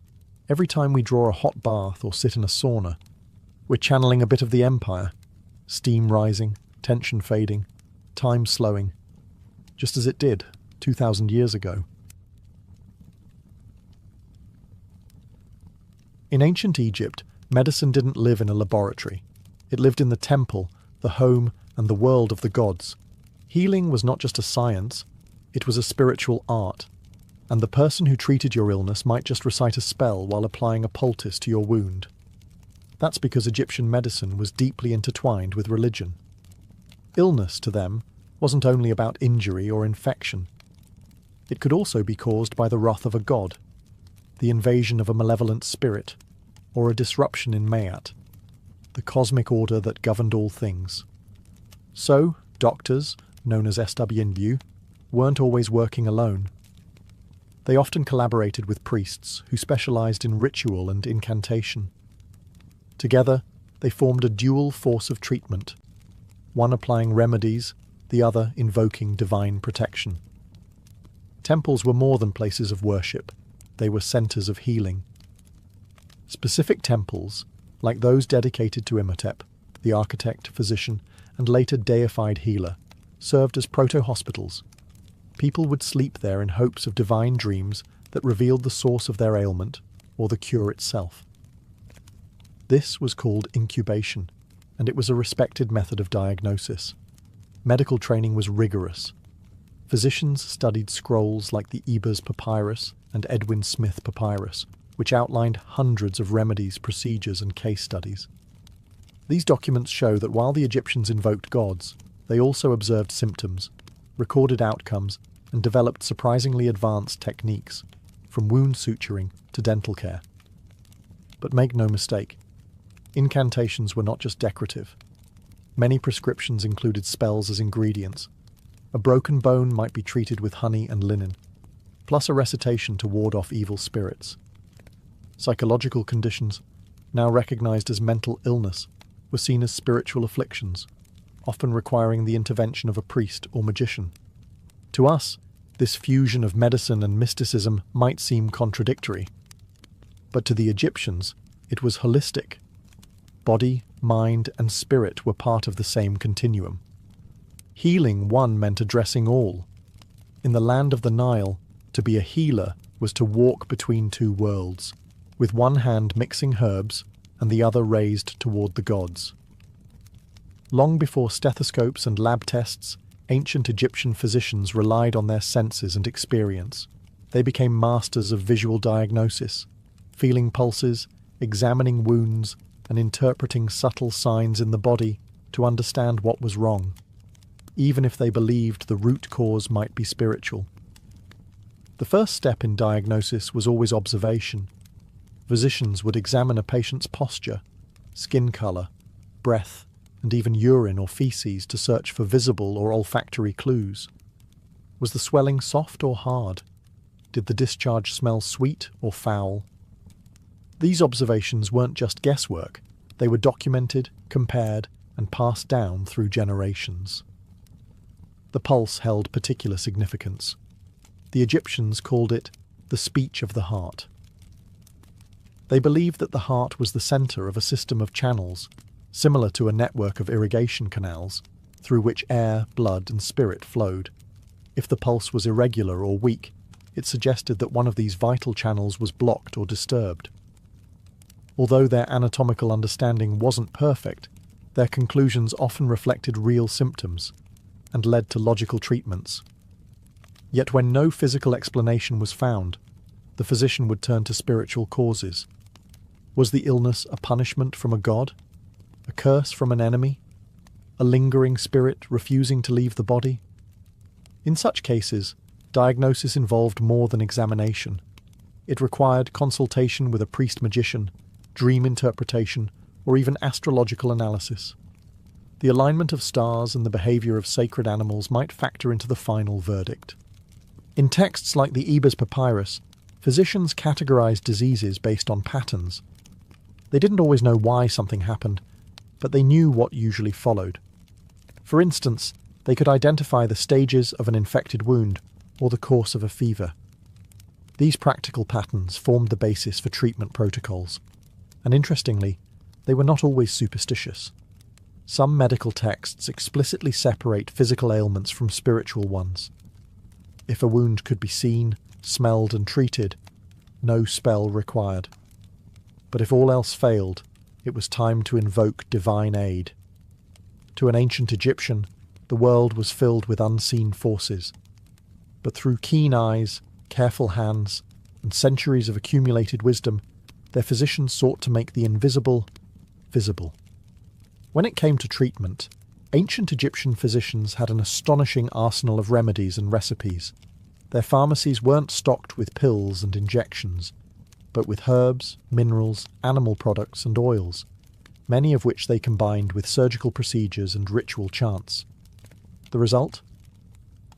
every time we draw a hot bath or sit in a sauna, we're channeling a bit of the empire, steam rising, tension fading, time slowing, just as it did 2,000 years ago. In ancient Egypt, medicine didn't live in a laboratory. It lived in the temple, the home, and the world of the gods. Healing was not just a science, it was a spiritual art, and the person who treated your illness might just recite a spell while applying a poultice to your wound. That's because Egyptian medicine was deeply intertwined with religion. Illness, to them, wasn't only about injury or infection. It could also be caused by the wrath of a god, the invasion of a malevolent spirit, or a disruption in Mayat, the cosmic order that governed all things. So, doctors, known as SW, weren't always working alone. They often collaborated with priests who specialized in ritual and incantation. Together, they formed a dual force of treatment, one applying remedies, the other invoking divine protection. Temples were more than places of worship, they were centers of healing. Specific temples, like those dedicated to Imhotep, the architect, physician, and later deified healer, served as proto-hospitals. People would sleep there in hopes of divine dreams that revealed the source of their ailment or the cure itself. This was called incubation, and it was a respected method of diagnosis. Medical training was rigorous. Physicians studied scrolls like the Ebers Papyrus and Edwin Smith Papyrus, which outlined hundreds of remedies, procedures, and case studies. These documents show that while the Egyptians invoked gods, they also observed symptoms, recorded outcomes, and developed surprisingly advanced techniques, from wound suturing to dental care. But make no mistake, incantations were not just decorative. Many prescriptions included spells as ingredients. A broken bone might be treated with honey and linen, plus a recitation to ward off evil spirits. Psychological conditions, now recognized as mental illness, were seen as spiritual afflictions, often requiring the intervention of a priest or magician. To us, this fusion of medicine and mysticism might seem contradictory, but to the Egyptians, it was holistic. Body, mind, and spirit were part of the same continuum. Healing one meant addressing all. In the land of the Nile, to be a healer was to walk between two worlds, with one hand mixing herbs and the other raised toward the gods. Long before stethoscopes and lab tests, ancient Egyptian physicians relied on their senses and experience. They became masters of visual diagnosis, feeling pulses, examining wounds, and interpreting subtle signs in the body to understand what was wrong, even if they believed the root cause might be spiritual. The first step in diagnosis was always observation. Physicians would examine a patient's posture, skin color, breath, and even urine or feces to search for visible or olfactory clues. Was the swelling soft or hard? Did the discharge smell sweet or foul? These observations weren't just guesswork. They were documented, compared, and passed down through generations. The pulse held particular significance. The Egyptians called it the speech of the heart. They believed that the heart was the center of a system of channels, similar to a network of irrigation canals, through which air, blood, and spirit flowed. If the pulse was irregular or weak, it suggested that one of these vital channels was blocked or disturbed. Although their anatomical understanding wasn't perfect, their conclusions often reflected real symptoms and led to logical treatments. Yet when no physical explanation was found, the physician would turn to spiritual causes. Was the illness a punishment from a god? A curse from an enemy? A lingering spirit refusing to leave the body? In such cases, diagnosis involved more than examination. It required consultation with a priest-magician, dream interpretation, or even astrological analysis. The alignment of stars and the behaviour of sacred animals might factor into the final verdict. In texts like the Ebers Papyrus, physicians categorized diseases based on patterns. They didn't always know why something happened, but they knew what usually followed. For instance, they could identify the stages of an infected wound or the course of a fever. These practical patterns formed the basis for treatment protocols, and interestingly, they were not always superstitious. Some medical texts explicitly separate physical ailments from spiritual ones. If a wound could be seen, smelled and treated, no spell required. But if all else failed, it was time to invoke divine aid. To an ancient Egyptian, the world was filled with unseen forces. But through keen eyes, careful hands, and centuries of accumulated wisdom, their physicians sought to make the invisible visible. When it came to treatment, ancient Egyptian physicians had an astonishing arsenal of remedies and recipes. Their pharmacies weren't stocked with pills and injections, but with herbs, minerals, animal products and oils, many of which they combined with surgical procedures and ritual chants. The result?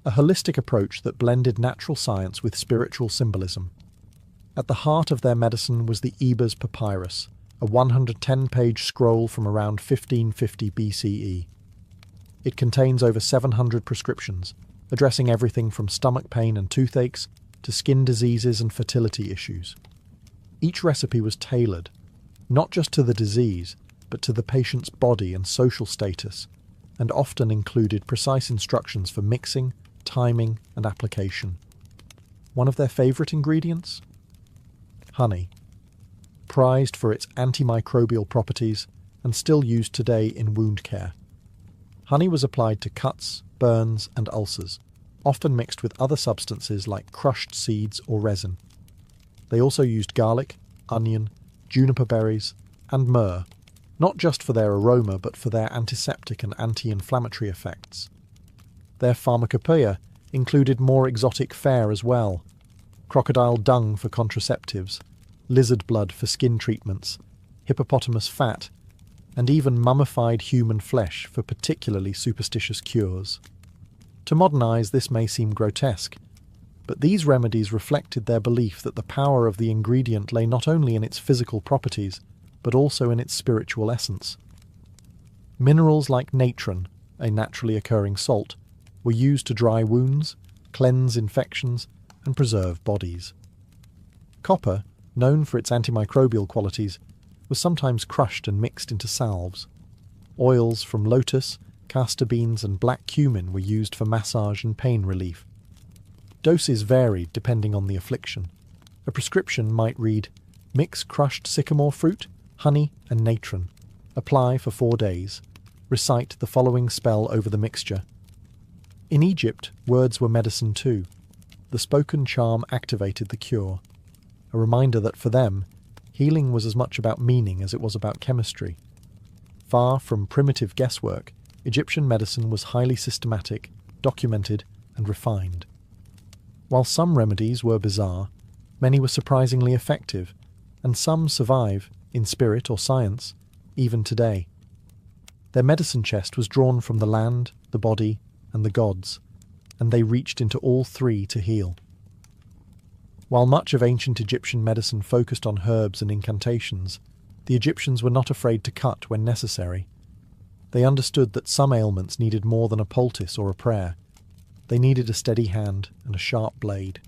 A holistic approach that blended natural science with spiritual symbolism. At the heart of their medicine was the Ebers Papyrus, a 110-page scroll from around 1550 BCE. It contains over 700 prescriptions, addressing everything from stomach pain and toothaches to skin diseases and fertility issues. Each recipe was tailored, not just to the disease, but to the patient's body and social status, and often included precise instructions for mixing, timing, and application. One of their favourite ingredients? Honey. Prized for its antimicrobial properties and still used today in wound care. Honey was applied to cuts, burns, and ulcers, often mixed with other substances like crushed seeds or resin. They also used garlic, onion, juniper berries, and myrrh, not just for their aroma but for their antiseptic and anti-inflammatory effects. Their pharmacopoeia included more exotic fare as well: crocodile dung for contraceptives, lizard blood for skin treatments, hippopotamus fat, and even mummified human flesh for particularly superstitious cures. To modern eyes, this may seem grotesque, but these remedies reflected their belief that the power of the ingredient lay not only in its physical properties, but also in its spiritual essence. Minerals like natron, a naturally occurring salt, were used to dry wounds, cleanse infections, and preserve bodies. Copper, known for its antimicrobial qualities, was sometimes crushed and mixed into salves. Oils from lotus, castor beans, and black cumin were used for massage and pain relief. Doses varied depending on the affliction. A prescription might read, mix crushed sycamore fruit, honey, and natron. Apply for 4 days. Recite the following spell over the mixture. In Egypt, words were medicine too. The spoken charm activated the cure. A reminder that for them, healing was as much about meaning as it was about chemistry. Far from primitive guesswork, Egyptian medicine was highly systematic, documented, and refined. While some remedies were bizarre, many were surprisingly effective, and some survive, in spirit or science, even today. Their medicine chest was drawn from the land, the body, and the gods, and they reached into all three to heal. While much of ancient Egyptian medicine focused on herbs and incantations, the Egyptians were not afraid to cut when necessary. They understood that some ailments needed more than a poultice or a prayer. They needed a steady hand and a sharp blade.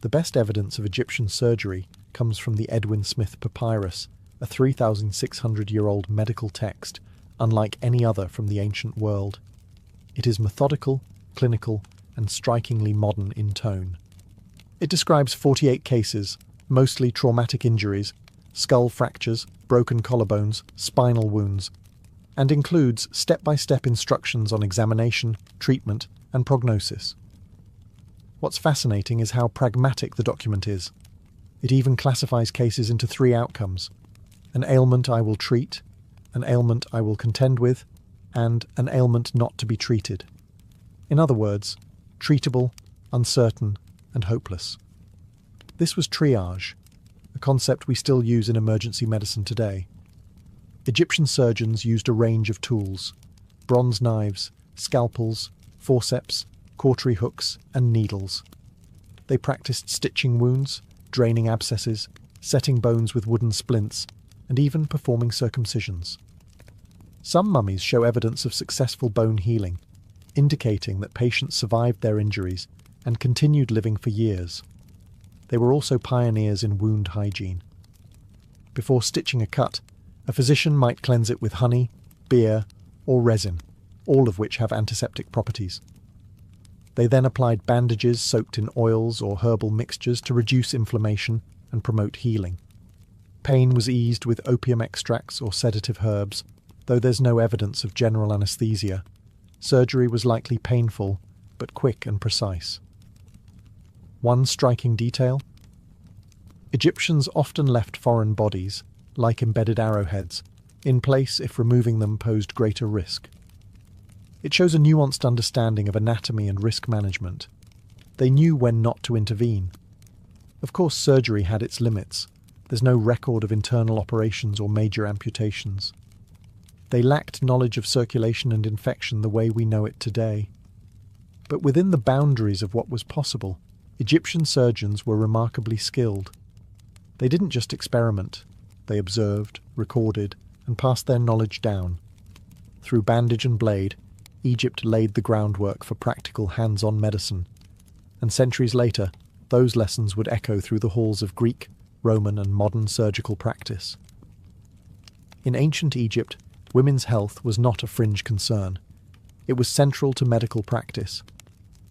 The best evidence of Egyptian surgery comes from the Edwin Smith Papyrus, a 3,600-year-old medical text, unlike any other from the ancient world. It is methodical, clinical, and strikingly modern in tone. It describes 48 cases, mostly traumatic injuries, skull fractures, broken collarbones, spinal wounds, and includes step-by-step instructions on examination, treatment, and prognosis. What's fascinating is how pragmatic the document is. It even classifies cases into 3 outcomes: an ailment I will treat, an ailment I will contend with, and an ailment not to be treated. In other words, treatable, uncertain, and hopeless. This was triage, a concept we still use in emergency medicine today. Egyptian surgeons used a range of tools: bronze knives, scalpels, forceps, cautery hooks, and needles. They practiced stitching wounds, draining abscesses, setting bones with wooden splints, and even performing circumcisions. Some mummies show evidence of successful bone healing, indicating that patients survived their injuries and continued living for years. They were also pioneers in wound hygiene. Before stitching a cut, a physician might cleanse it with honey, beer, or resin, all of which have antiseptic properties. They then applied bandages soaked in oils or herbal mixtures to reduce inflammation and promote healing. Pain was eased with opium extracts or sedative herbs, though there's no evidence of general anesthesia. Surgery was likely painful, but quick and precise. One striking detail: Egyptians often left foreign bodies, like embedded arrowheads, in place if removing them posed greater risk. It shows a nuanced understanding of anatomy and risk management. They knew when not to intervene. Of course, surgery had its limits. There's no record of internal operations or major amputations. They lacked knowledge of circulation and infection the way we know it today. But within the boundaries of what was possible, Egyptian surgeons were remarkably skilled. They didn't just experiment. They observed, recorded, and passed their knowledge down. Through bandage and blade, Egypt laid the groundwork for practical hands-on medicine, and centuries later, those lessons would echo through the halls of Greek, Roman, and modern surgical practice. In ancient Egypt, women's health was not a fringe concern. It was central to medical practice.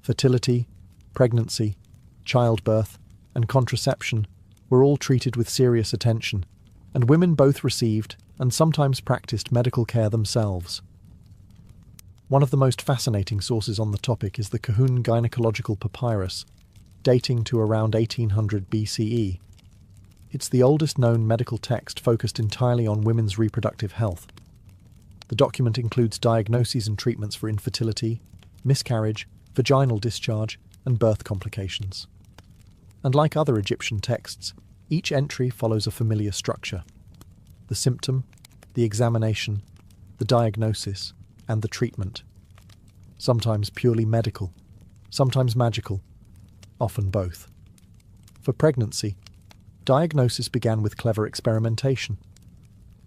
Fertility, pregnancy, childbirth, and contraception were all treated with serious attention, and women both received and sometimes practiced medical care themselves. One of the most fascinating sources on the topic is the Kahun Gynecological Papyrus, dating to around 1800 BCE. It's the oldest known medical text focused entirely on women's reproductive health. The document includes diagnoses and treatments for infertility, miscarriage, vaginal discharge, and birth complications. And like other Egyptian texts, each entry follows a familiar structure: the symptom, the examination, the diagnosis, and the treatment. Sometimes purely medical, sometimes magical, often both. For pregnancy, diagnosis began with clever experimentation.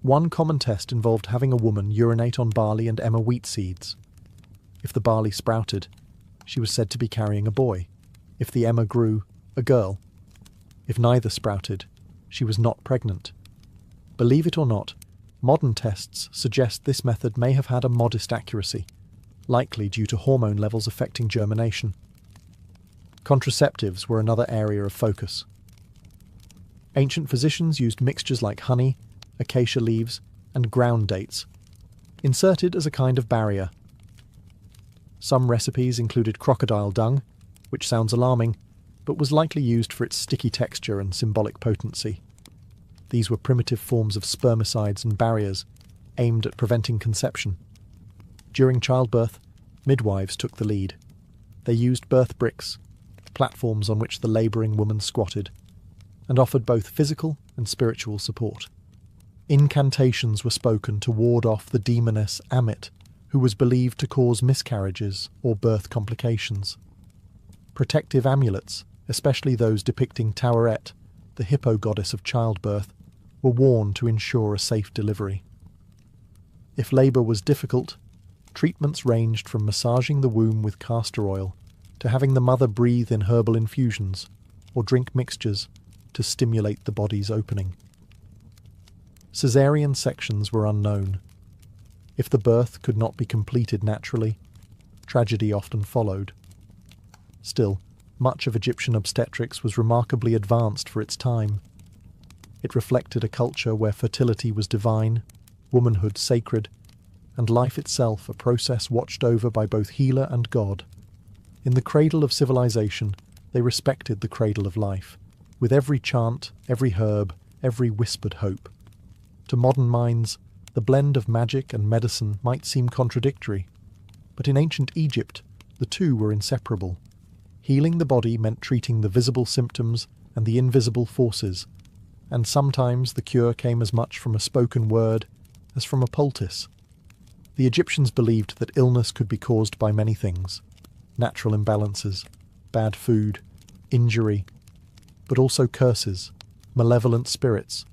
One common test involved having a woman urinate on barley and emmer wheat seeds. If the barley sprouted, she was said to be carrying a boy. If the emmer grew, a girl. If neither sprouted, she was not pregnant. Believe it or not, modern tests suggest this method may have had a modest accuracy, likely due to hormone levels affecting germination. Contraceptives were another area of focus. Ancient physicians used mixtures like honey, acacia leaves, and ground dates, inserted as a kind of barrier. Some recipes included crocodile dung, which sounds alarming, but was likely used for its sticky texture and symbolic potency. These were primitive forms of spermicides and barriers, aimed at preventing conception. During childbirth, midwives took the lead. They used birth bricks, platforms on which the labouring woman squatted, and offered both physical and spiritual support. Incantations were spoken to ward off the demoness Amit, who was believed to cause miscarriages or birth complications. Protective amulets, especially those depicting Taweret, the hippo goddess of childbirth, were worn to ensure a safe delivery. If labour was difficult, treatments ranged from massaging the womb with castor oil to having the mother breathe in herbal infusions or drink mixtures to stimulate the body's opening. Caesarean sections were unknown. If the birth could not be completed naturally, tragedy often followed. Still, much of Egyptian obstetrics was remarkably advanced for its time. It reflected a culture where fertility was divine, womanhood sacred, and life itself a process watched over by both healer and God. In the cradle of civilization, they respected the cradle of life, with every chant, every herb, every whispered hope. To modern minds, the blend of magic and medicine might seem contradictory, but in ancient Egypt, the two were inseparable. Healing the body meant treating the visible symptoms and the invisible forces, and sometimes the cure came as much from a spoken word as from a poultice. The Egyptians believed that illness could be caused by many things: natural imbalances, bad food, injury, but also curses, malevolent spirits,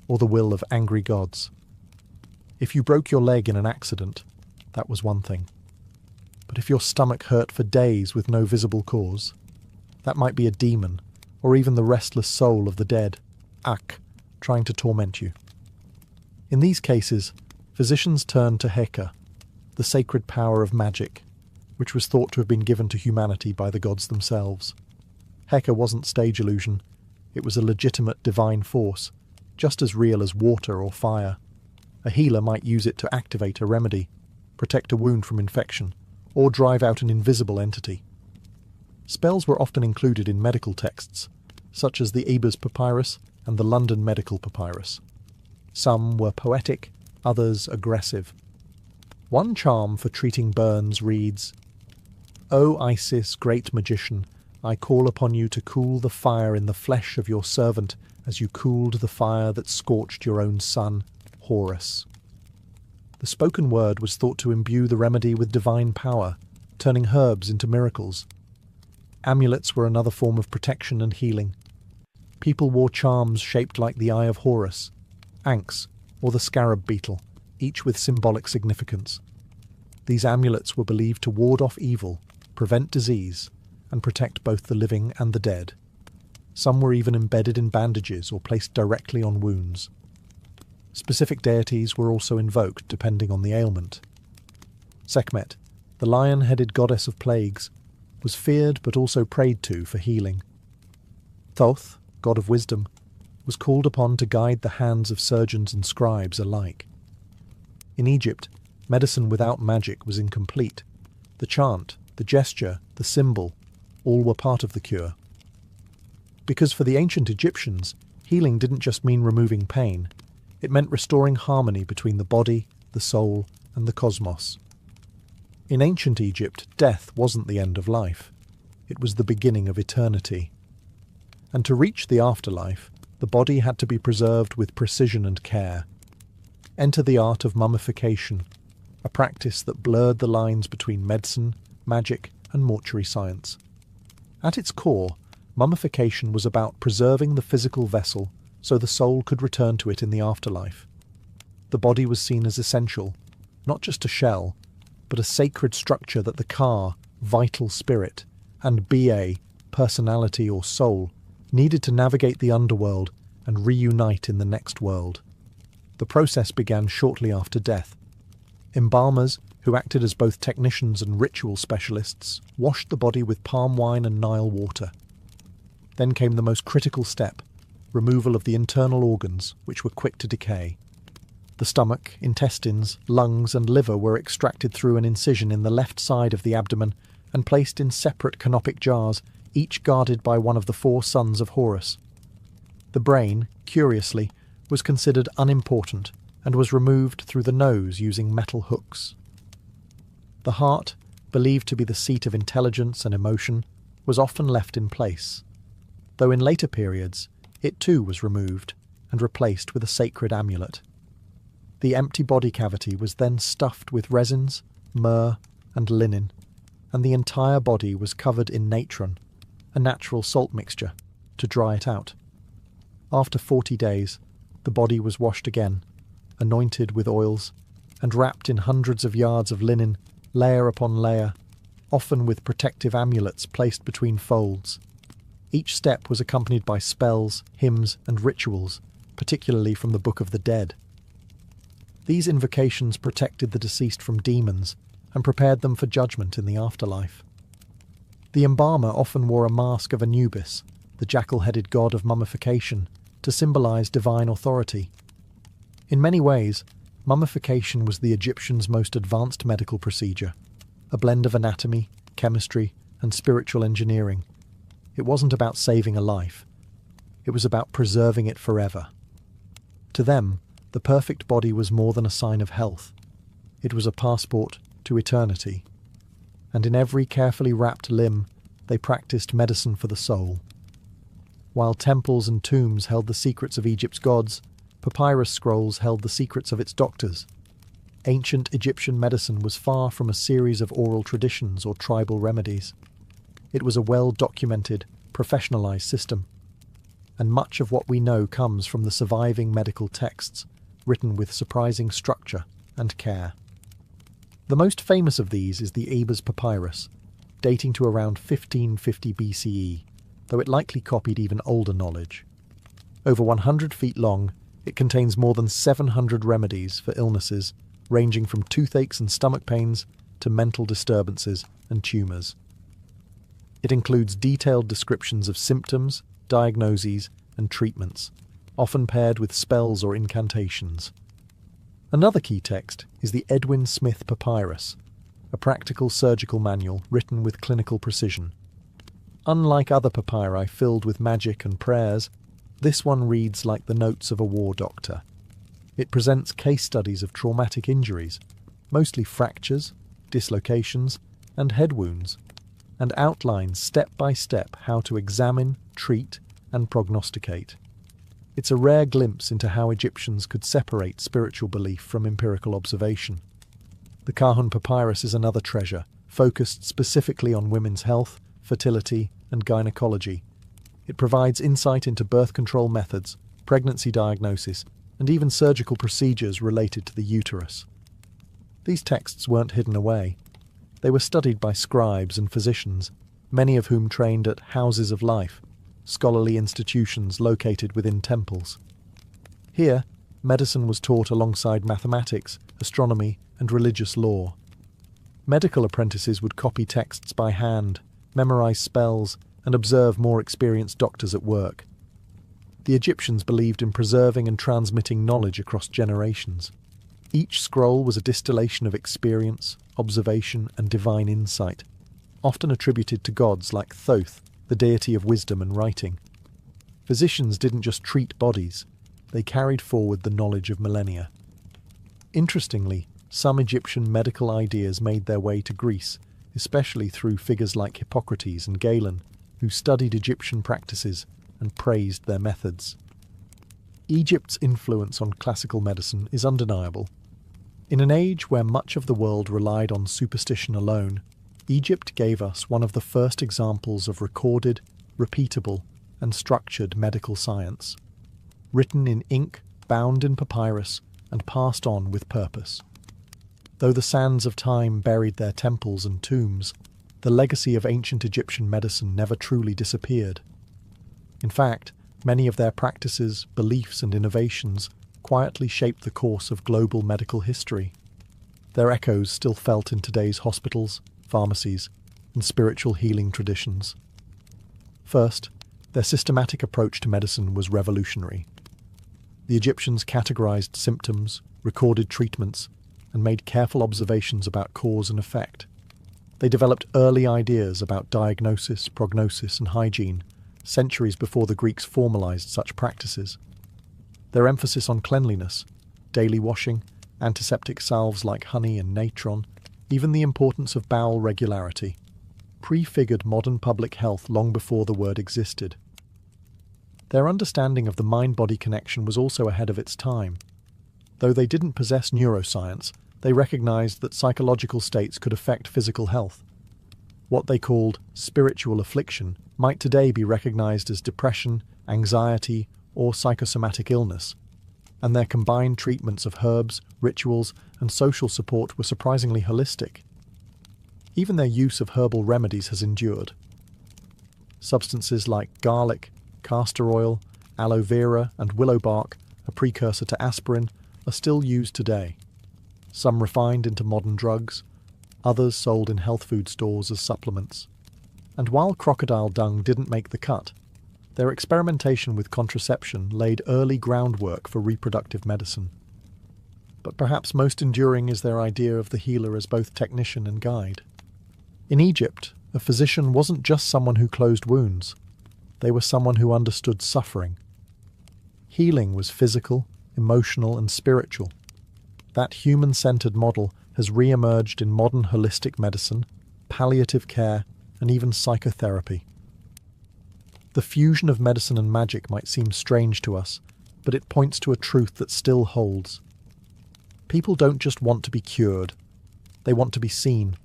or the will of angry gods. If you broke your leg in an accident, that was one thing. But if your stomach hurt for days with no visible cause, that might be a demon, or even the restless soul of the dead, Ak, trying to torment you. In these cases, physicians turned to Heka, the sacred power of magic, which was thought to have been given to humanity by the gods themselves. Heka wasn't stage illusion, it was a legitimate divine force, just as real as water or fire. A healer might use it to activate a remedy, protect a wound from infection, or drive out an invisible entity. Spells were often included in medical texts, such as the Ebers Papyrus and the London Medical Papyrus. Some were poetic, others aggressive. One charm for treating burns reads, "O Isis, great magician, I call upon you to cool the fire in the flesh of your servant as you cooled the fire that scorched your own son, Horus." The spoken word was thought to imbue the remedy with divine power, turning herbs into miracles. Amulets were another form of protection and healing. People wore charms shaped like the eye of Horus, Ankhs, or the scarab beetle, each with symbolic significance. These amulets were believed to ward off evil, prevent disease, and protect both the living and the dead. Some were even embedded in bandages or placed directly on wounds. Specific deities were also invoked depending on the ailment. Sekhmet, the lion-headed goddess of plagues, was feared but also prayed to for healing. Thoth, god of wisdom, was called upon to guide the hands of surgeons and scribes alike. In Egypt, medicine without magic was incomplete. The chant, the gesture, the symbol, all were part of the cure. Because for the ancient Egyptians, healing didn't just mean removing pain, it meant restoring harmony between the body, the soul, and the cosmos. In ancient Egypt, death wasn't the end of life. It was the beginning of eternity. And to reach the afterlife, the body had to be preserved with precision and care. Enter the art of mummification, a practice that blurred the lines between medicine, magic, and mortuary science. At its core, mummification was about preserving the physical vessel so the soul could return to it in the afterlife. The body was seen as essential, not just a shell, but a sacred structure that the Ka, vital spirit, and Ba, personality or soul, needed to navigate the underworld and reunite in the next world. The process began shortly after death. Embalmers, who acted as both technicians and ritual specialists, washed the body with palm wine and Nile water. Then came the most critical step, removal of the internal organs, which were quick to decay. The stomach, intestines, lungs, and liver were extracted through an incision in the left side of the abdomen and placed in separate canopic jars, each guarded by one of the 4 sons of Horus. The brain, curiously, was considered unimportant and was removed through the nose using metal hooks. The heart, believed to be the seat of intelligence and emotion, was often left in place, though in later periods it too was removed and replaced with a sacred amulet. The empty body cavity was then stuffed with resins, myrrh, and linen, and the entire body was covered in natron, a natural salt mixture, to dry it out. After 40 days, the body was washed again, anointed with oils, and wrapped in hundreds of yards of linen, layer upon layer, often with protective amulets placed between folds. Each step was accompanied by spells, hymns, and rituals, particularly from the Book of the Dead. These invocations protected the deceased from demons and prepared them for judgment in the afterlife. The embalmer often wore a mask of Anubis, the jackal-headed god of mummification, to symbolize divine authority. In many ways, mummification was the Egyptians' most advanced medical procedure, a blend of anatomy, chemistry, and spiritual engineering. It wasn't about saving a life. It was about preserving it forever. To them, the perfect body was more than a sign of health. It was a passport to eternity. And in every carefully wrapped limb, they practiced medicine for the soul. While temples and tombs held the secrets of Egypt's gods, papyrus scrolls held the secrets of its doctors. Ancient Egyptian medicine was far from a series of oral traditions or tribal remedies. It was a well-documented, professionalized system, and much of what we know comes from the surviving medical texts, written with surprising structure and care. The most famous of these is the Ebers Papyrus, dating to around 1550 BCE, though it likely copied even older knowledge. Over 100 feet long, it contains more than 700 remedies for illnesses ranging from toothaches and stomach pains to mental disturbances and tumours. It includes detailed descriptions of symptoms, diagnoses, and treatments, often paired with spells or incantations. Another key text is the Edwin Smith Papyrus, a practical surgical manual written with clinical precision. Unlike other papyri filled with magic and prayers, this one reads like the notes of a war doctor. It presents case studies of traumatic injuries, mostly fractures, dislocations, and head wounds, and outlines step by step how to examine, treat, and prognosticate. It's a rare glimpse into how Egyptians could separate spiritual belief from empirical observation. The Kahun Papyrus is another treasure, focused specifically on women's health, fertility, and gynecology. It provides insight into birth control methods, pregnancy diagnosis, and even surgical procedures related to the uterus. These texts weren't hidden away. They were studied by scribes and physicians, many of whom trained at houses of life, scholarly institutions located within temples. Here, medicine was taught alongside mathematics, astronomy, and religious lore. Medical apprentices would copy texts by hand, memorize spells, and observe more experienced doctors at work. The Egyptians believed in preserving and transmitting knowledge across generations. Each scroll was a distillation of experience, observation, and divine insight, often attributed to gods like Thoth, the deity of wisdom and writing. Physicians didn't just treat bodies, they carried forward the knowledge of millennia. Interestingly, some Egyptian medical ideas made their way to Greece, especially through figures like Hippocrates and Galen, who studied Egyptian practices and praised their methods. Egypt's influence on classical medicine is undeniable. In an age where much of the world relied on superstition alone, Egypt gave us one of the first examples of recorded, repeatable, and structured medical science, written in ink, bound in papyrus, and passed on with purpose. Though the sands of time buried their temples and tombs, the legacy of ancient Egyptian medicine never truly disappeared. In fact, many of their practices, beliefs, and innovations quietly shaped the course of global medical history. Their echoes still felt in today's hospitals, pharmacies, and spiritual healing traditions. First, their systematic approach to medicine was revolutionary. The Egyptians categorized symptoms, recorded treatments, and made careful observations about cause and effect. They developed early ideas about diagnosis, prognosis, and hygiene, centuries before the Greeks formalized such practices. Their emphasis on cleanliness, daily washing, antiseptic salves like honey and natron, even the importance of bowel regularity, prefigured modern public health long before the word existed. Their understanding of the mind-body connection was also ahead of its time. Though they didn't possess neuroscience, they recognized that psychological states could affect physical health. What they called spiritual affliction might today be recognized as depression, anxiety, or psychosomatic illness, and their combined treatments of herbs, rituals, and social support were surprisingly holistic. Even their use of herbal remedies has endured. Substances like garlic, castor oil, aloe vera, and willow bark, a precursor to aspirin, are still used today. Some refined into modern drugs, others sold in health food stores as supplements. And while crocodile dung didn't make the cut, their experimentation with contraception laid early groundwork for reproductive medicine. But perhaps most enduring is their idea of the healer as both technician and guide. In Egypt, a physician wasn't just someone who closed wounds. They were someone who understood suffering. Healing was physical, emotional, and spiritual. That human-centered model has re-emerged in modern holistic medicine, palliative care, and even psychotherapy. The fusion of medicine and magic might seem strange to us, but it points to a truth that still holds. People don't just want to be cured. They want to be seen,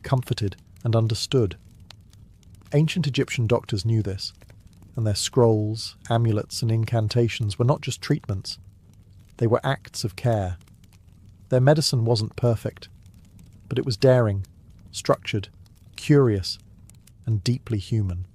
comforted, and understood. Ancient Egyptian doctors knew this, and their scrolls, amulets, and incantations were not just treatments. They were acts of care. Their medicine wasn't perfect, but it was daring, structured, curious, and deeply human.